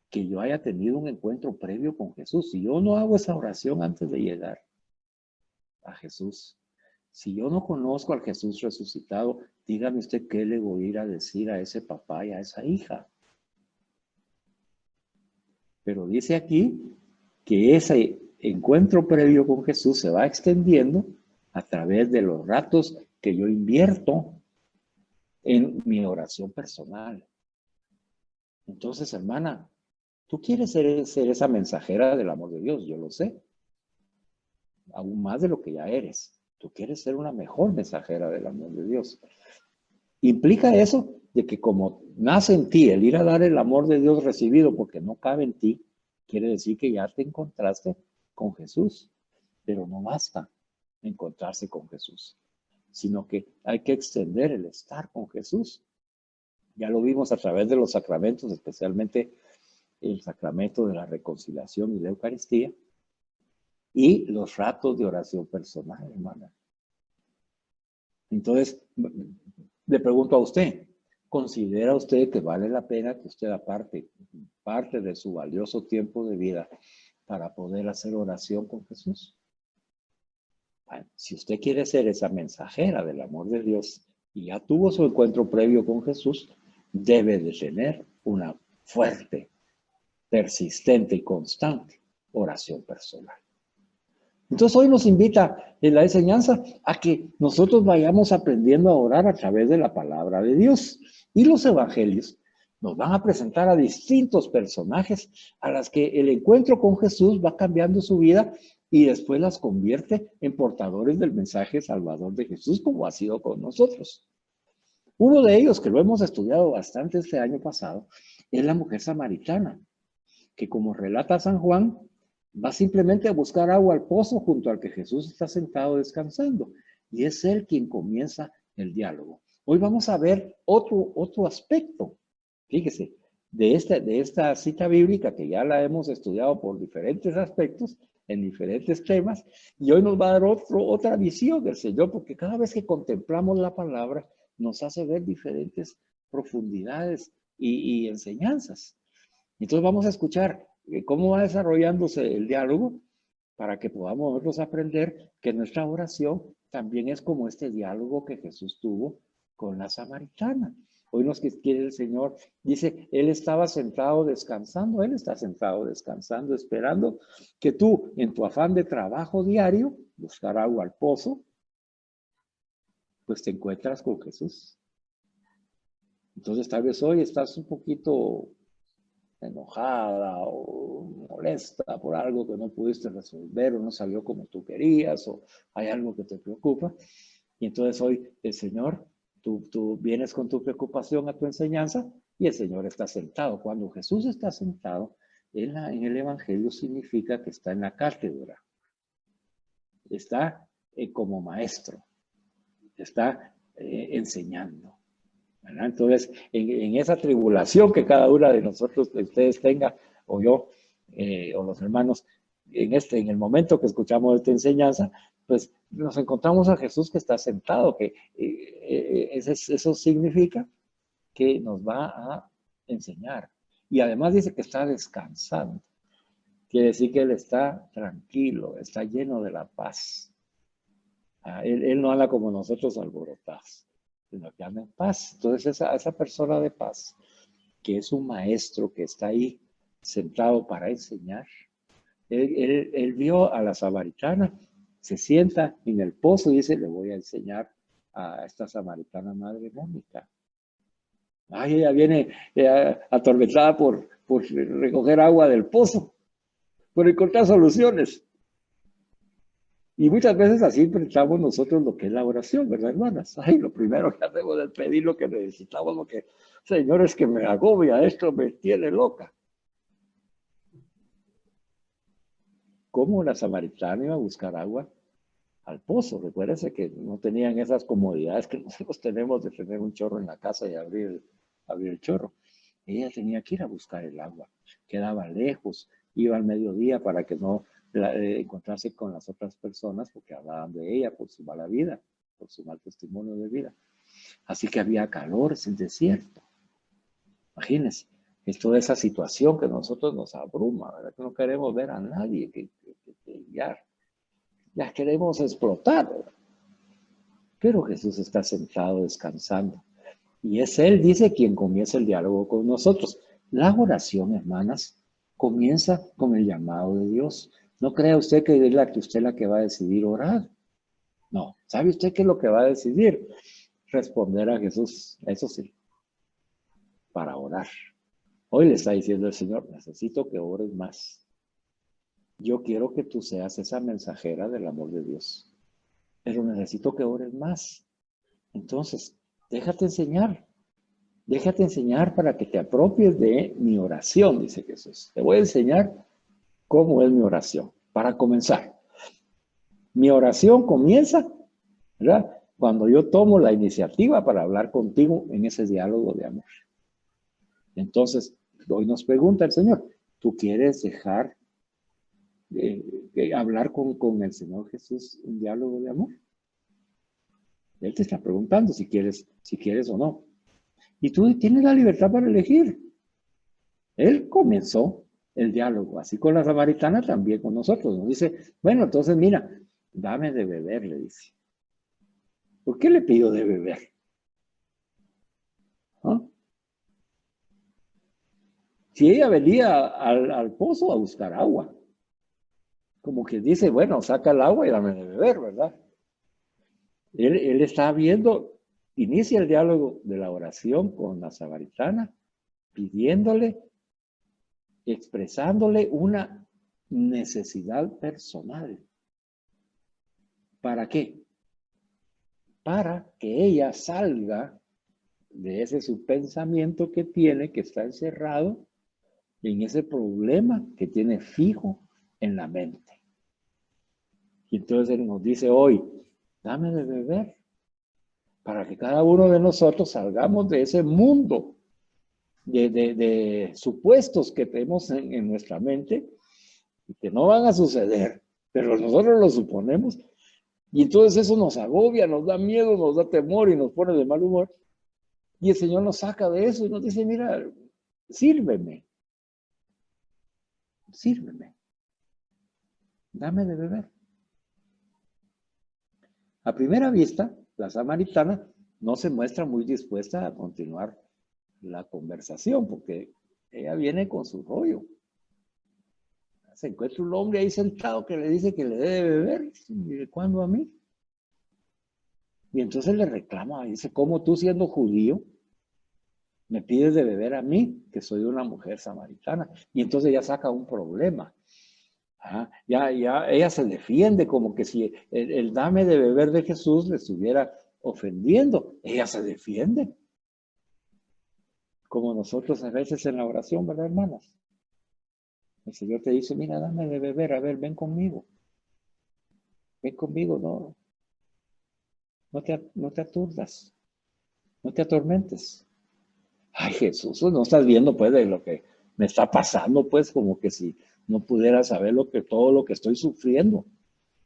que yo haya tenido un encuentro previo con Jesús. Si yo no hago esa oración antes de llegar a Jesús, si yo no conozco al Jesús resucitado, dígame usted qué le voy a ir a decir a ese papá y a esa hija. Pero dice aquí que ese encuentro previo con Jesús se va extendiendo a través de los ratos que yo invierto en mi oración personal. Entonces, hermana, tú quieres ser esa mensajera del amor de Dios, yo lo sé. Aún más de lo que ya eres. Tú quieres ser una mejor mensajera del amor de Dios. Implica eso de que como nace en ti el ir a dar el amor de Dios recibido porque no cabe en ti, quiere decir que ya te encontraste con Jesús. Pero no basta encontrarse con Jesús, sino que hay que extender el estar con Jesús. Ya lo vimos a través de los sacramentos, especialmente el sacramento de la reconciliación y la Eucaristía, y los ratos de oración personal, hermana. Entonces, le pregunto a usted, ¿considera usted que vale la pena que usted aparte parte de su valioso tiempo de vida para poder hacer oración con Jesús? Bueno, si usted quiere ser esa mensajera del amor de Dios y ya tuvo su encuentro previo con Jesús, debe de tener una fuerte, persistente y constante oración personal. Entonces hoy nos invita en la enseñanza a que nosotros vayamos aprendiendo a orar a través de la palabra de Dios. Y los evangelios Nos van a presentar a distintos personajes a las que el encuentro con Jesús va cambiando su vida y después las convierte en portadores del mensaje salvador de Jesús, como ha sido con nosotros. Uno de ellos, que lo hemos estudiado bastante este año pasado, es la mujer samaritana, que como relata San Juan, va simplemente a buscar agua al pozo junto al que Jesús está sentado descansando. Y es él quien comienza el diálogo. Hoy vamos a ver otro aspecto, fíjese, de esta cita bíblica que ya la hemos estudiado por diferentes aspectos, en diferentes temas, y hoy nos va a dar otra visión del Señor, porque cada vez que contemplamos la palabra, nos hace ver diferentes profundidades y enseñanzas. Entonces vamos a escuchar cómo va desarrollándose el diálogo para que podamos nosotros aprender que nuestra oración también es como este diálogo que Jesús tuvo con la samaritana. Hoy nos quiere el Señor, dice, Él estaba sentado descansando, Él está sentado descansando, esperando que tú, en tu afán de trabajo diario, buscar agua al pozo, pues te encuentras con Jesús. Entonces tal vez hoy estás un poquito enojada o molesta por algo que no pudiste resolver o no salió como tú querías o hay algo que te preocupa. Y entonces hoy el Señor, tú vienes con tu preocupación a tu enseñanza y el Señor está sentado. Cuando Jesús está sentado en el Evangelio significa que está en la cátedra. Está como maestro. Está enseñando. ¿Verdad? Entonces, en esa tribulación que cada una de nosotros, de ustedes tenga, o yo, o los hermanos, en el momento que escuchamos esta enseñanza, pues nos encontramos a Jesús que está sentado, que eso significa que nos va a enseñar. Y además dice que está descansando. Quiere decir que Él está tranquilo, está lleno de la paz. Él no habla como nosotros alborotados, sino que anda en paz. Entonces esa persona de paz, que es un maestro que está ahí sentado para enseñar, él vio a la samaritana, se sienta en el pozo y dice, le voy a enseñar a esta samaritana madre Mónica. Ay, ella viene atormentada por recoger agua del pozo, por encontrar soluciones. Y muchas veces así enfrentamos nosotros lo que es la oración, ¿verdad, hermanas? Ay, lo primero que hacemos es pedir lo que necesitamos, lo que, Señor, es que me agobia, esto me tiene loca. ¿Cómo la samaritana iba a buscar agua al pozo? Recuérdense que no tenían esas comodidades que nosotros tenemos de tener un chorro en la casa y abrir el chorro. Ella tenía que ir a buscar el agua. Quedaba lejos, iba al mediodía para que no encontrarse con las otras personas porque hablaban de ella por su mala vida, por su mal testimonio de vida. Así que había calor, es el desierto. Imagínense, es toda esa situación que a nosotros nos abruma, ¿verdad? Que no queremos ver a nadie, que ya queremos explotar, ¿verdad? Pero Jesús está sentado descansando. Y es Él, dice, quien comienza el diálogo con nosotros. La oración, hermanas, comienza con el llamado de Dios. No crea usted que es usted la que va a decidir orar. No. ¿Sabe usted qué es lo que va a decidir? Responder a Jesús. Eso sí. Para orar. Hoy le está diciendo el Señor, necesito que ores más. Yo quiero que tú seas esa mensajera del amor de Dios. Pero necesito que ores más. Entonces, déjate enseñar. Déjate enseñar para que te apropies de mi oración, dice Jesús. Te voy a enseñar cómo es mi oración. Para comenzar, mi oración comienza, ¿verdad? Cuando yo tomo la iniciativa para hablar contigo en ese diálogo de amor. Entonces, hoy nos pregunta el Señor, ¿tú quieres dejar de hablar con el Señor Jesús un diálogo de amor? Él te está preguntando si quieres o no. Y tú tienes la libertad para elegir. Él comenzó el diálogo, así con la samaritana, también con nosotros. Nos dice, bueno, entonces mira, dame de beber, le dice. ¿Por qué le pido de beber? ¿Ah? Si ella venía al pozo a buscar agua, como que dice, bueno, saca el agua y dame de beber, ¿verdad? Él está viendo, inicia el diálogo de la oración con la samaritana pidiéndole, expresándole una necesidad personal. ¿Para qué? Para que ella salga de ese su pensamiento que tiene, que está encerrado en ese problema que tiene fijo en la mente. Y entonces Él nos dice hoy, dame de beber, para que cada uno de nosotros salgamos de ese mundo de supuestos que tenemos en nuestra mente y que no van a suceder, pero nosotros lo suponemos. Y entonces eso nos agobia, nos da miedo, nos da temor y nos pone de mal humor. Y el Señor nos saca de eso y nos dice, mira, sírveme, sírveme, dame de beber. A primera vista, la samaritana no se muestra muy dispuesta a continuar la conversación porque ella viene con su rollo. Se encuentra un hombre ahí sentado que le dice que le debe beber. ¿Y de cuándo a mí? Y entonces le reclama, dice, ¿cómo tú siendo judío me pides de beber a mí, que soy una mujer samaritana? Y entonces ya saca un problema. Ajá, ya ella se defiende como que si el dame de beber de Jesús le estuviera ofendiendo. Ella se defiende. Como nosotros a veces en la oración, ¿verdad, hermanas? El Señor te dice, mira, dame de beber, a ver, ven conmigo. Ven conmigo, no te aturdas, no te atormentes. Ay, Jesús, no estás viendo pues de lo que me está pasando, pues como que si no pudiera saber todo lo que estoy sufriendo.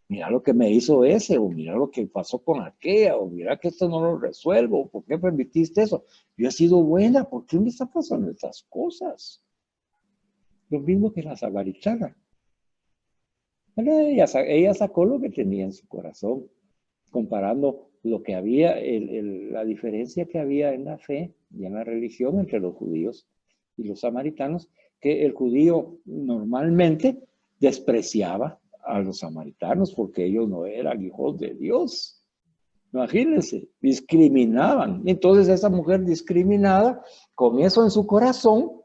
Mira lo que me hizo ese, o mira lo que pasó con aquella, o mira que esto no lo resuelvo, ¿por qué permitiste eso? Yo he sido buena, ¿por qué me está pasando estas cosas? Lo mismo que la samaritana. Ella sacó lo que tenía en su corazón, comparando lo que había, la diferencia que había en la fe y en la religión entre los judíos y los samaritanos, que el judío normalmente despreciaba a los samaritanos porque ellos no eran hijos de Dios. Imagínense, discriminaban. Entonces esa mujer discriminada, con eso en su corazón,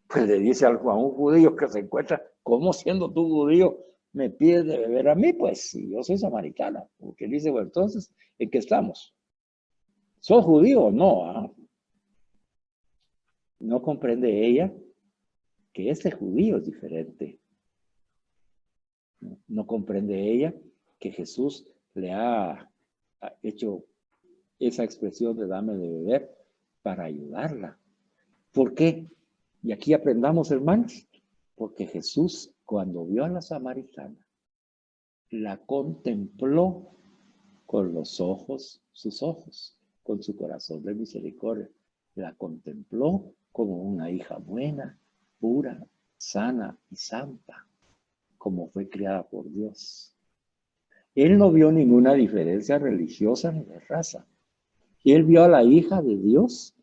pues le dice a un judío que se encuentra, ¿cómo siendo tú judío me pides de beber a mí? Pues si yo soy samaritana. Porque él dice, bueno, entonces, ¿en qué estamos? ¿Sos judío o no? ¿Ah? No comprende ella que este judío es diferente. No comprende ella que Jesús le ha hecho esa expresión de dame de beber para ayudarla. ¿Por qué? Y aquí aprendamos, hermanos, porque Jesús, cuando vio a la samaritana, la contempló con los ojos, sus ojos, con su corazón de misericordia. La contempló como una hija buena, pura, sana y santa, como fue criada por Dios. Él no vio ninguna diferencia religiosa ni de raza. Él vio a la hija de Dios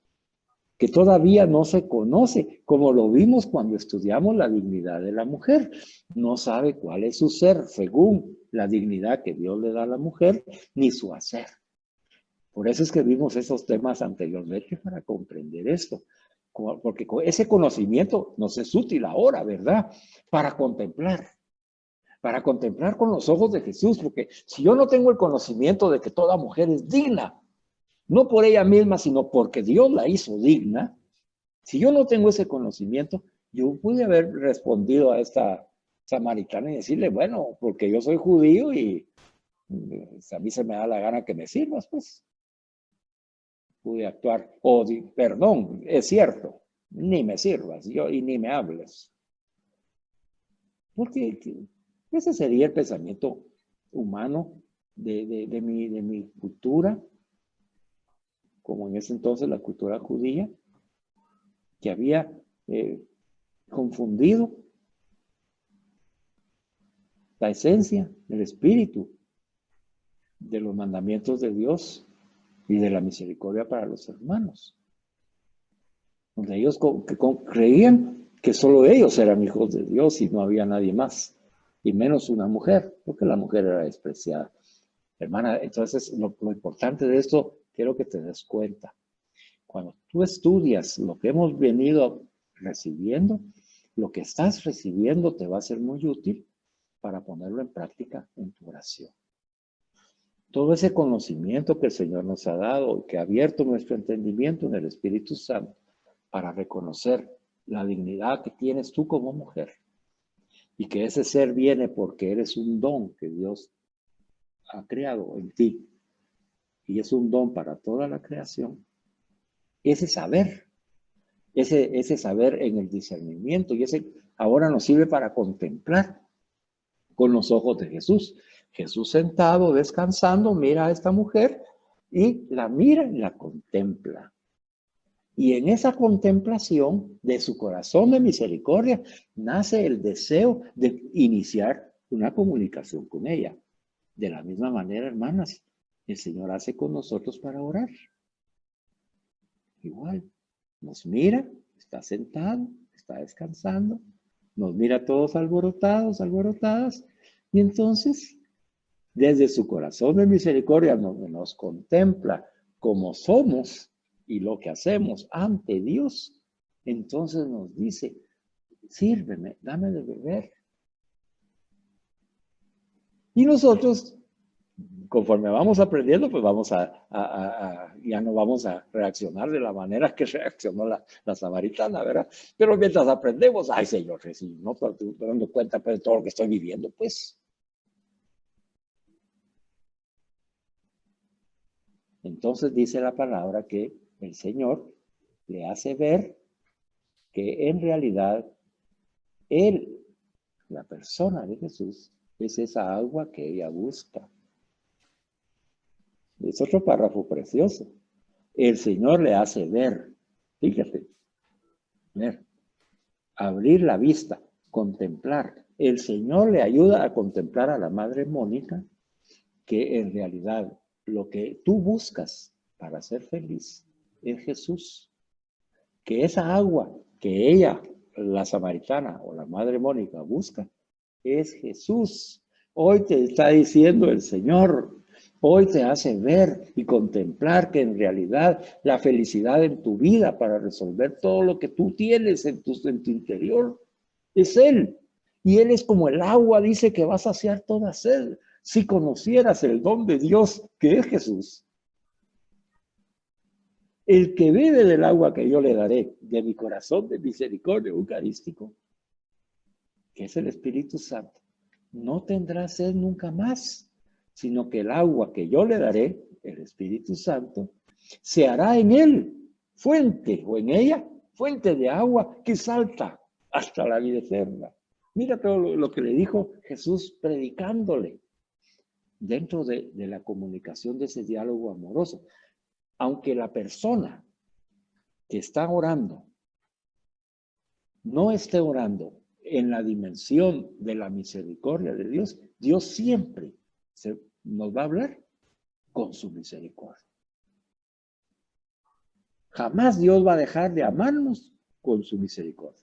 que todavía no se conoce, como lo vimos cuando estudiamos la dignidad de la mujer. No sabe cuál es su ser, según la dignidad que Dios le da a la mujer, ni su hacer. Por eso es que vimos esos temas anteriormente para comprender esto. Porque ese conocimiento nos es útil ahora, ¿verdad? Para contemplar con los ojos de Jesús, porque si yo no tengo el conocimiento de que toda mujer es digna, no por ella misma, sino porque Dios la hizo digna, si yo no tengo ese conocimiento, yo pude haber respondido a esta samaritana y decirle, bueno, porque yo soy judío y a mí se me da la gana que me sirvas, pues. Pude actuar, perdón, es cierto, ni me sirvas y ni me hables. Porque ese sería el pensamiento humano de mi cultura, como en ese entonces la cultura judía, que había confundido la esencia, el espíritu de los mandamientos de Dios y de la misericordia para los hermanos. Donde ellos creían que solo ellos eran hijos de Dios y no había nadie más, y menos una mujer, porque la mujer era despreciada. Hermana, entonces lo importante de esto, quiero que te des cuenta, Cuando tú estudias lo que hemos venido recibiendo, lo que estás recibiendo te va a ser muy útil para ponerlo en práctica en tu oración. Todo ese conocimiento que el Señor nos ha dado, que ha abierto nuestro entendimiento en el Espíritu Santo para reconocer la dignidad que tienes tú como mujer y que ese ser viene porque eres un don que Dios ha creado en ti y es un don para toda la creación. Ese saber en el discernimiento y ese ahora nos sirve para contemplar con los ojos de Jesús. Jesús sentado, descansando, mira a esta mujer y la mira y la contempla. Y en esa contemplación de su corazón de misericordia nace el deseo de iniciar una comunicación con ella. De la misma manera, hermanas, el Señor hace con nosotros para orar. Igual, nos mira, está sentado, está descansando, nos mira todos alborotados, alborotadas, y entonces, desde su corazón de misericordia nos contempla como somos y lo que hacemos ante Dios. Entonces nos dice, sírveme, dame de beber. Y nosotros, conforme vamos aprendiendo, pues ya no vamos a reaccionar de la manera que reaccionó la samaritana, ¿verdad? Pero mientras aprendemos, ay Señor, si no estoy dando cuenta pues, de todo lo que estoy viviendo, pues. Entonces dice la palabra que el Señor le hace ver que en realidad Él, la persona de Jesús, es esa agua que ella busca. Es otro párrafo precioso. El Señor le hace ver, fíjate, ver, abrir la vista, contemplar. El Señor le ayuda a contemplar a la Madre Mónica que en realidad lo que tú buscas para ser feliz es Jesús. Que esa agua que ella, la samaritana o la Madre Mónica busca es Jesús. Hoy te está diciendo el Señor, hoy te hace ver y contemplar que en realidad la felicidad en tu vida para resolver todo lo que tú tienes en tu interior es Él. Y Él es como el agua, dice que va a saciar toda sed. Si conocieras el don de Dios que es Jesús, el que bebe del agua que yo le daré de mi corazón de misericordia eucarístico, que es el Espíritu Santo, no tendrá sed nunca más, sino que el agua que yo le daré, el Espíritu Santo, se hará en él fuente, o en ella, fuente de agua que salta hasta la vida eterna. Mira todo lo que le dijo Jesús predicándole dentro de la comunicación de ese diálogo amoroso. Aunque la persona que está orando no esté orando en la dimensión de la misericordia de Dios, Dios siempre nos va a hablar con su misericordia. Jamás Dios va a dejar de amarnos con su misericordia.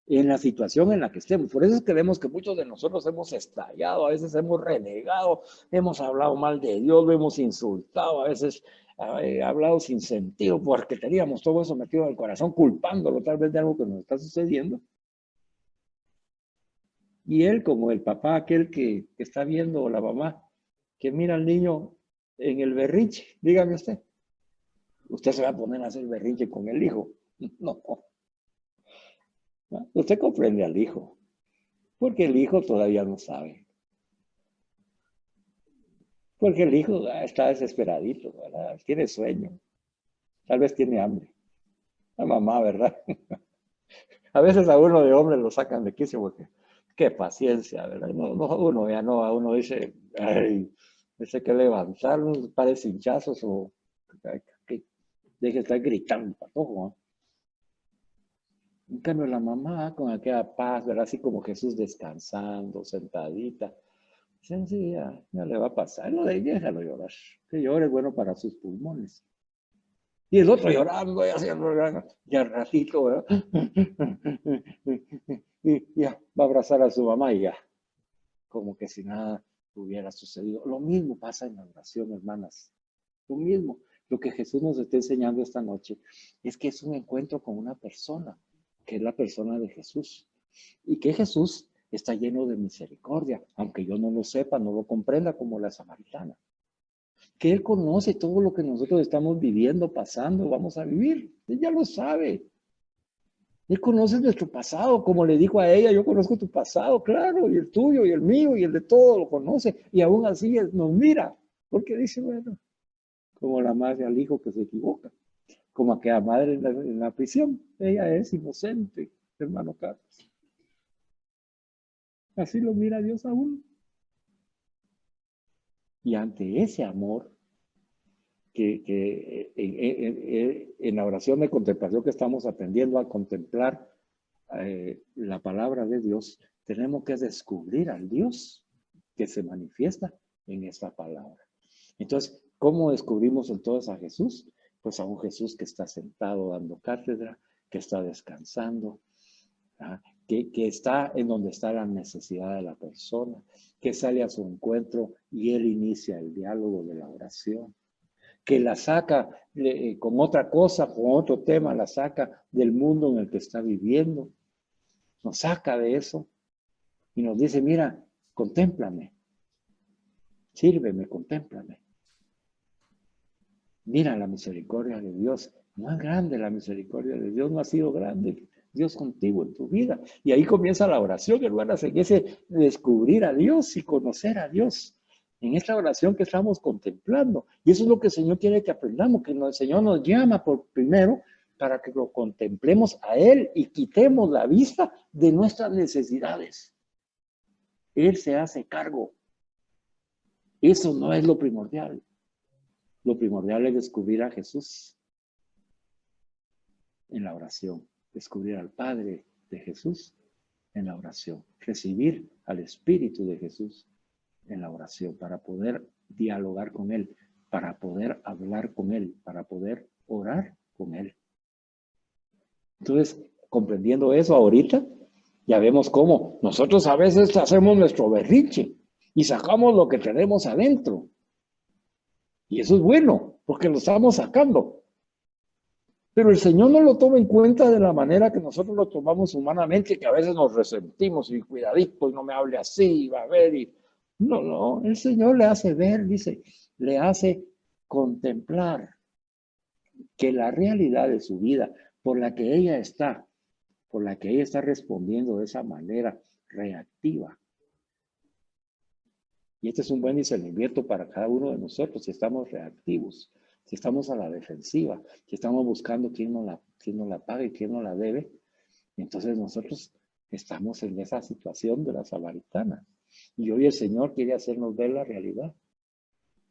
En la situación en la que estemos. Por eso es que vemos que muchos de nosotros hemos estallado, a veces hemos renegado, hemos hablado mal de Dios, lo hemos insultado, a veces hablado sin sentido, porque teníamos todo eso metido en el corazón, culpándolo tal vez de algo que nos está sucediendo. Y él, como el papá, aquel que está viendo, o la mamá, que mira al niño en el berrinche, dígame usted se va a poner a hacer berrinche con el hijo. No. Usted comprende al hijo, porque el hijo todavía no sabe. Porque el hijo está desesperadito, ¿verdad? Tiene sueño, tal vez tiene hambre. La mamá, ¿verdad? A veces a uno de hombre lo sacan de quicio porque qué paciencia, ¿verdad? A uno dice, ay, dice que levantar un par de cinchazos o que deje de estar gritando, patojo, ¿no? En cambio, la mamá con aquella paz, ¿verdad? Así como Jesús descansando, sentadita, sencilla, ya le va a pasar, déjalo llorar, que llore es bueno para sus pulmones. Y el otro llorando, y haciendo, ya ratito, ¿verdad? Y ya va a abrazar a su mamá y ya, como que si nada hubiera sucedido. Lo mismo pasa en la oración, hermanas. Lo mismo. Lo que Jesús nos está enseñando esta noche es que es un encuentro con una persona, que es la persona de Jesús. Y que Jesús está lleno de misericordia, aunque yo no lo sepa, no lo comprenda como la samaritana. Que Él conoce todo lo que nosotros estamos viviendo, pasando, vamos a vivir. Él ya lo sabe. Él conoce nuestro pasado, como le dijo a ella, yo conozco tu pasado, claro, y el tuyo, y el mío, y el de todos lo conoce. Y aún así nos mira, porque dice, bueno, como la madre al hijo que se equivoca, como aquella madre en la prisión. Ella es inocente, hermano Carlos. Así lo mira Dios a uno. Y ante ese amor, que en la oración de contemplación que estamos aprendiendo a contemplar la palabra de Dios, tenemos que descubrir al Dios que se manifiesta en esta palabra. Entonces, ¿cómo descubrimos entonces a Jesús? Pues a un Jesús que está sentado dando cátedra, que está descansando, ¿ah? Que está en donde está la necesidad de la persona, que sale a su encuentro y él inicia el diálogo de la oración, que la saca con otra cosa, con otro tema, la saca del mundo en el que está viviendo, nos saca de eso y nos dice, mira, contémplame, sírveme, contémplame. Mira la misericordia de Dios. No es grande la misericordia de Dios, no ha sido grande Dios contigo en tu vida. Y ahí comienza la oración, hermanas, en ese descubrir a Dios y conocer a Dios. En esta oración que estamos contemplando. Y eso es lo que el Señor quiere que aprendamos, que el Señor nos llama por primero para que lo contemplemos a Él y quitemos la vista de nuestras necesidades. Él se hace cargo. Eso no es lo primordial. Lo primordial es descubrir a Jesús en la oración, descubrir al Padre de Jesús en la oración, recibir al Espíritu de Jesús en la oración para poder dialogar con Él, para poder hablar con Él, para poder orar con Él. Entonces, comprendiendo eso ahorita, ya vemos cómo nosotros a veces hacemos nuestro berrinche y sacamos lo que tenemos adentro. Y eso es bueno, porque lo estamos sacando. Pero el Señor no lo toma en cuenta de la manera que nosotros lo tomamos humanamente, que a veces nos resentimos y cuidadito, y no me hable así, va a ver. No, el Señor le hace ver, dice, le hace contemplar que la realidad de su vida, por la que ella está respondiendo de esa manera reactiva. Y este es un buen discernimiento para cada uno de nosotros, si estamos reactivos, si estamos a la defensiva, si estamos buscando quién nos la paga y quién nos la debe, entonces nosotros estamos en esa situación de la samaritana. Y hoy el Señor quiere hacernos ver la realidad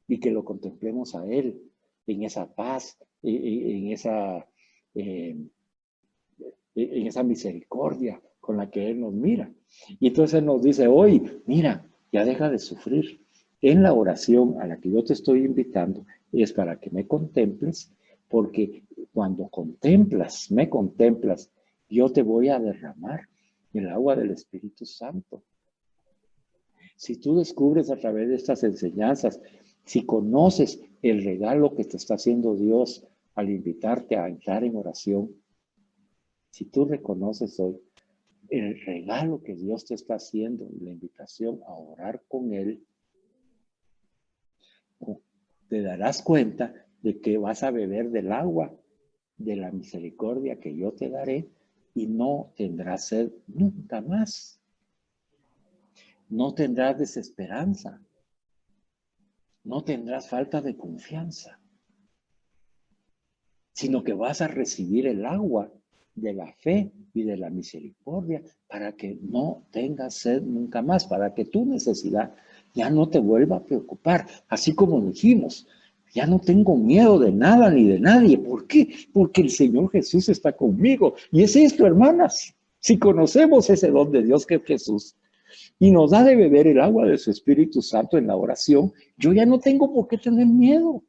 y que lo contemplemos a Él en esa paz, en esa misericordia con la que Él nos mira. Y entonces Él nos dice hoy, mira, ya deja de sufrir. En la oración a la que yo te estoy invitando es para que me contemples, porque cuando me contemplas, yo te voy a derramar el agua del Espíritu Santo. Si tú descubres a través de estas enseñanzas, si conoces el regalo que te está haciendo Dios al invitarte a entrar en oración, si tú reconoces hoy el regalo que Dios te está haciendo, la invitación a orar con Él, te darás cuenta de que vas a beber del agua de la misericordia que yo te daré y no tendrás sed nunca más. No tendrás desesperanza. No tendrás falta de confianza, sino que vas a recibir el agua de la fe y de la misericordia para que no tengas sed nunca más, para que tu necesidad ya no te vuelva a preocupar. Así como dijimos, ya no tengo miedo de nada ni de nadie. ¿Por qué? Porque el Señor Jesús está conmigo. Y es esto, hermanas, si conocemos ese don de Dios que es Jesús y nos da de beber el agua de su Espíritu Santo en la oración, yo ya no tengo por qué tener miedo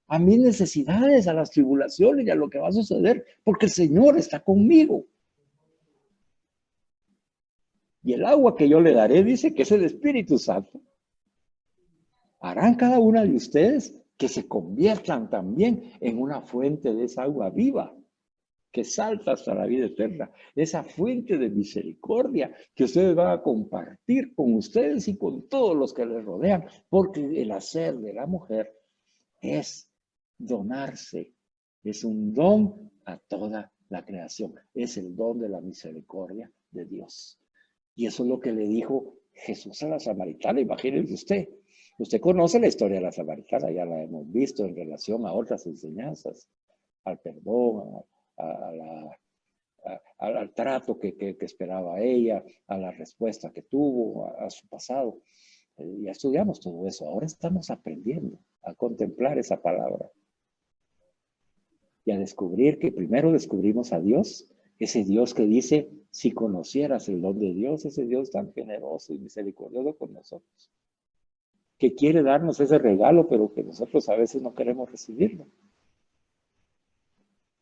a mis necesidades, a las tribulaciones y a lo que va a suceder, porque el Señor está conmigo. Y el agua que yo le daré, dice que es el Espíritu Santo. Harán cada una de ustedes que se conviertan también en una fuente de esa agua viva que salta hasta la vida eterna, esa fuente de misericordia que ustedes van a compartir con ustedes y con todos los que les rodean, porque el hacer de la mujer es donarse, es un don a toda la creación, es el don de la misericordia de Dios. Y eso es lo que le dijo Jesús a la samaritana, imagínense usted. Usted conoce la historia de la samaritana, ya la hemos visto en relación a otras enseñanzas, al perdón, al trato que esperaba ella, a la respuesta que tuvo, a su pasado. Ya estudiamos todo eso. Ahora estamos aprendiendo a contemplar esa palabra y a descubrir que primero descubrimos a Dios, ese Dios que dice, si conocieras el don de Dios, ese Dios tan generoso y misericordioso con nosotros, que quiere darnos ese regalo, pero que nosotros a veces no queremos recibirlo.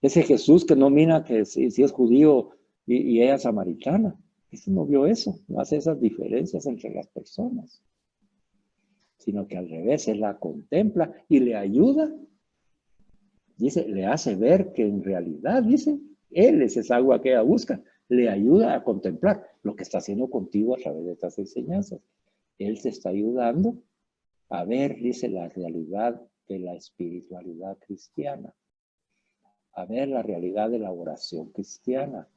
Ese Jesús que no mira que si es judío y ella samaritana. Ese no vio eso, no hace esas diferencias entre las personas. Sino que al revés, Él la contempla y le ayuda. Dice, le hace ver que en realidad, dice, Él es esa agua que ella busca. Le ayuda a contemplar lo que está haciendo contigo a través de estas enseñanzas. Él te está ayudando a ver, dice, la realidad de la espiritualidad cristiana. A ver la realidad de la oración cristiana,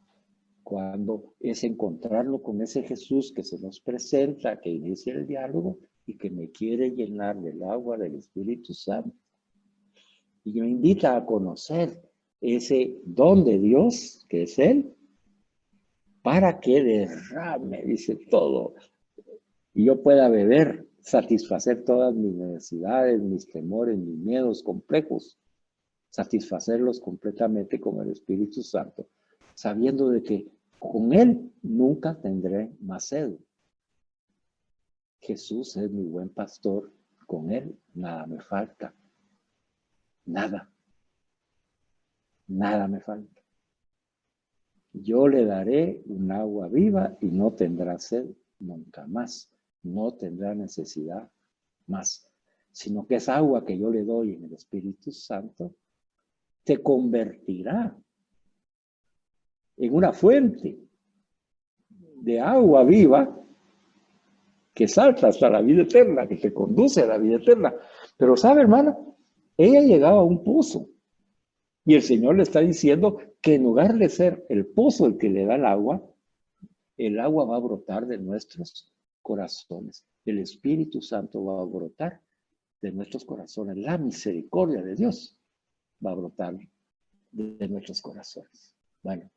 cuando es encontrarlo con ese Jesús que se nos presenta, que inicia el diálogo y que me quiere llenar del agua del Espíritu Santo. Y me invita a conocer ese don de Dios, que es Él, para que derrame, dice todo, y yo pueda beber, satisfacer todas mis necesidades, mis temores, mis miedos complejos, satisfacerlos completamente con el Espíritu Santo, sabiendo de que con Él nunca tendré más sed. Jesús es mi buen pastor, con Él nada me falta, nada me falta. Yo le daré un agua viva y no tendrá sed nunca más, no tendrá necesidad más, sino que esa agua que yo le doy en el Espíritu Santo te convertirá en una fuente de agua viva que salta hasta la vida eterna, que te conduce a la vida eterna. Pero sabe, hermana, ella llegaba a un pozo y el Señor le está diciendo que en lugar de ser el pozo el que le da el agua va a brotar de nuestros corazones. El Espíritu Santo va a brotar de nuestros corazones. La misericordia de Dios va a brotar de nuestros corazones. Bueno,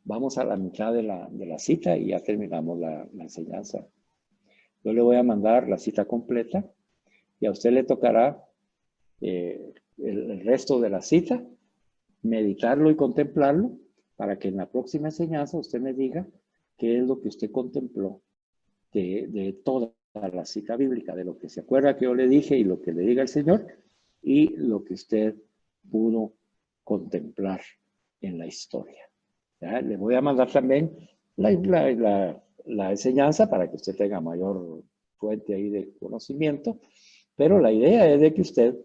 vamos a la mitad de la cita y ya terminamos la enseñanza. Yo le voy a mandar la cita completa y a usted le tocará el resto de la cita, meditarlo y contemplarlo para que en la próxima enseñanza usted me diga qué es lo que usted contempló de toda la cita bíblica, de lo que se acuerda que yo le dije y lo que le diga el Señor y lo que usted pudo contemplar en la historia. ¿Ya? Le voy a mandar también la enseñanza para que usted tenga mayor fuente ahí de conocimiento, pero la idea es de que usted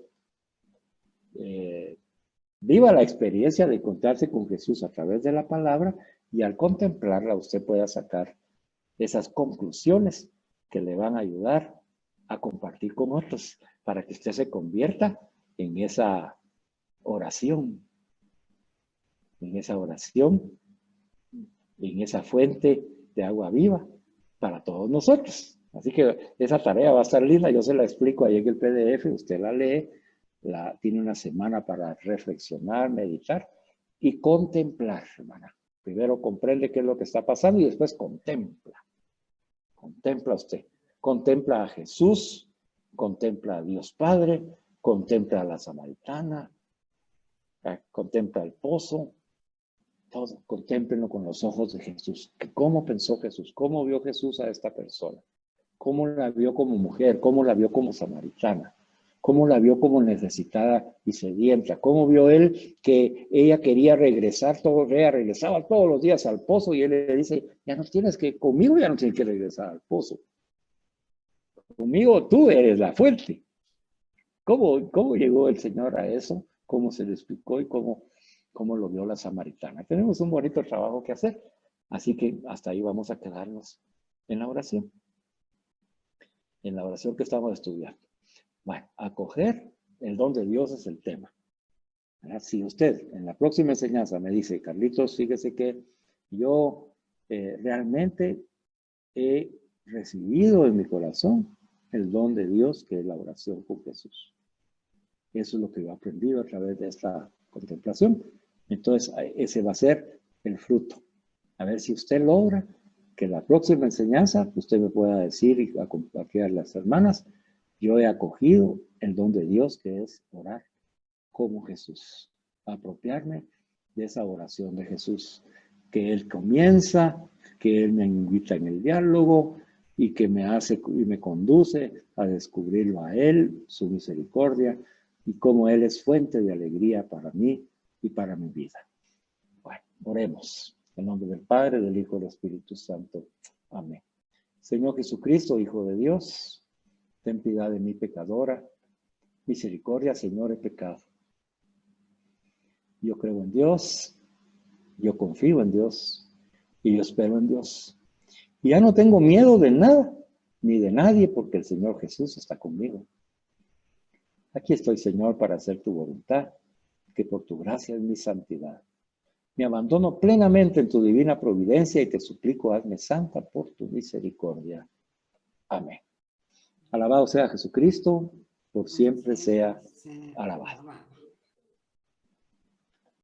viva la experiencia de encontrarse con Jesús a través de la palabra y al contemplarla usted pueda sacar esas conclusiones que le van a ayudar a compartir con otros para que usted se convierta en esa oración, en esa fuente de agua viva para todos nosotros. Así que esa tarea va a estar linda, yo se la explico ahí en el PDF, usted la lee, tiene una semana para reflexionar, meditar y contemplar, hermana. Primero comprende qué es lo que está pasando y después contempla. Contempla usted. Contempla a Jesús, contempla a Dios Padre, contempla a la samaritana, contempla el pozo. Todo, contémplenlo con los ojos de Jesús. ¿Cómo pensó Jesús? ¿Cómo vio Jesús a esta persona? ¿Cómo la vio como mujer? ¿Cómo la vio como samaritana? ¿Cómo la vio como necesitada y sedienta? ¿Cómo vio él que ella quería regresar? Ella regresaba todos los días al pozo y él le dice, conmigo ya no tienes que regresar al pozo. Conmigo tú eres la fuente. ¿Cómo llegó el Señor a eso? ¿Cómo se le explicó y cómo lo vio la samaritana? Tenemos un bonito trabajo que hacer. Así que hasta ahí vamos a quedarnos en la oración. En la oración que estamos estudiando. Bueno, acoger el don de Dios es el tema. ¿Verdad? Si usted en la próxima enseñanza me dice, Carlitos, fíjese que yo realmente he recibido en mi corazón el don de Dios, que es la oración con Jesús. Eso es lo que yo he aprendido a través de esta contemplación. Entonces, ese va a ser el fruto. A ver si usted logra que la próxima enseñanza usted me pueda decir y a compartir a las hermanas, yo he acogido el don de Dios, que es orar como Jesús. Apropiarme de esa oración de Jesús, que Él comienza, que Él me invita en el diálogo y que me hace y me conduce a descubrirlo a Él, su misericordia, y cómo Él es fuente de alegría para mí y para mi vida. Bueno, oremos. En nombre del Padre, del Hijo y del Espíritu Santo. Amén. Señor Jesucristo, Hijo de Dios, ten piedad de mi pecadora. Misericordia, Señor, he pecado. Yo creo en Dios, yo confío en Dios y yo espero en Dios. Y ya no tengo miedo de nada, ni de nadie, porque el Señor Jesús está conmigo. Aquí estoy, Señor, para hacer tu voluntad, que por tu gracia es mi santidad. Me abandono plenamente en tu divina providencia y te suplico, hazme santa por tu misericordia. Amén. Alabado sea Jesucristo, por siempre sea alabado.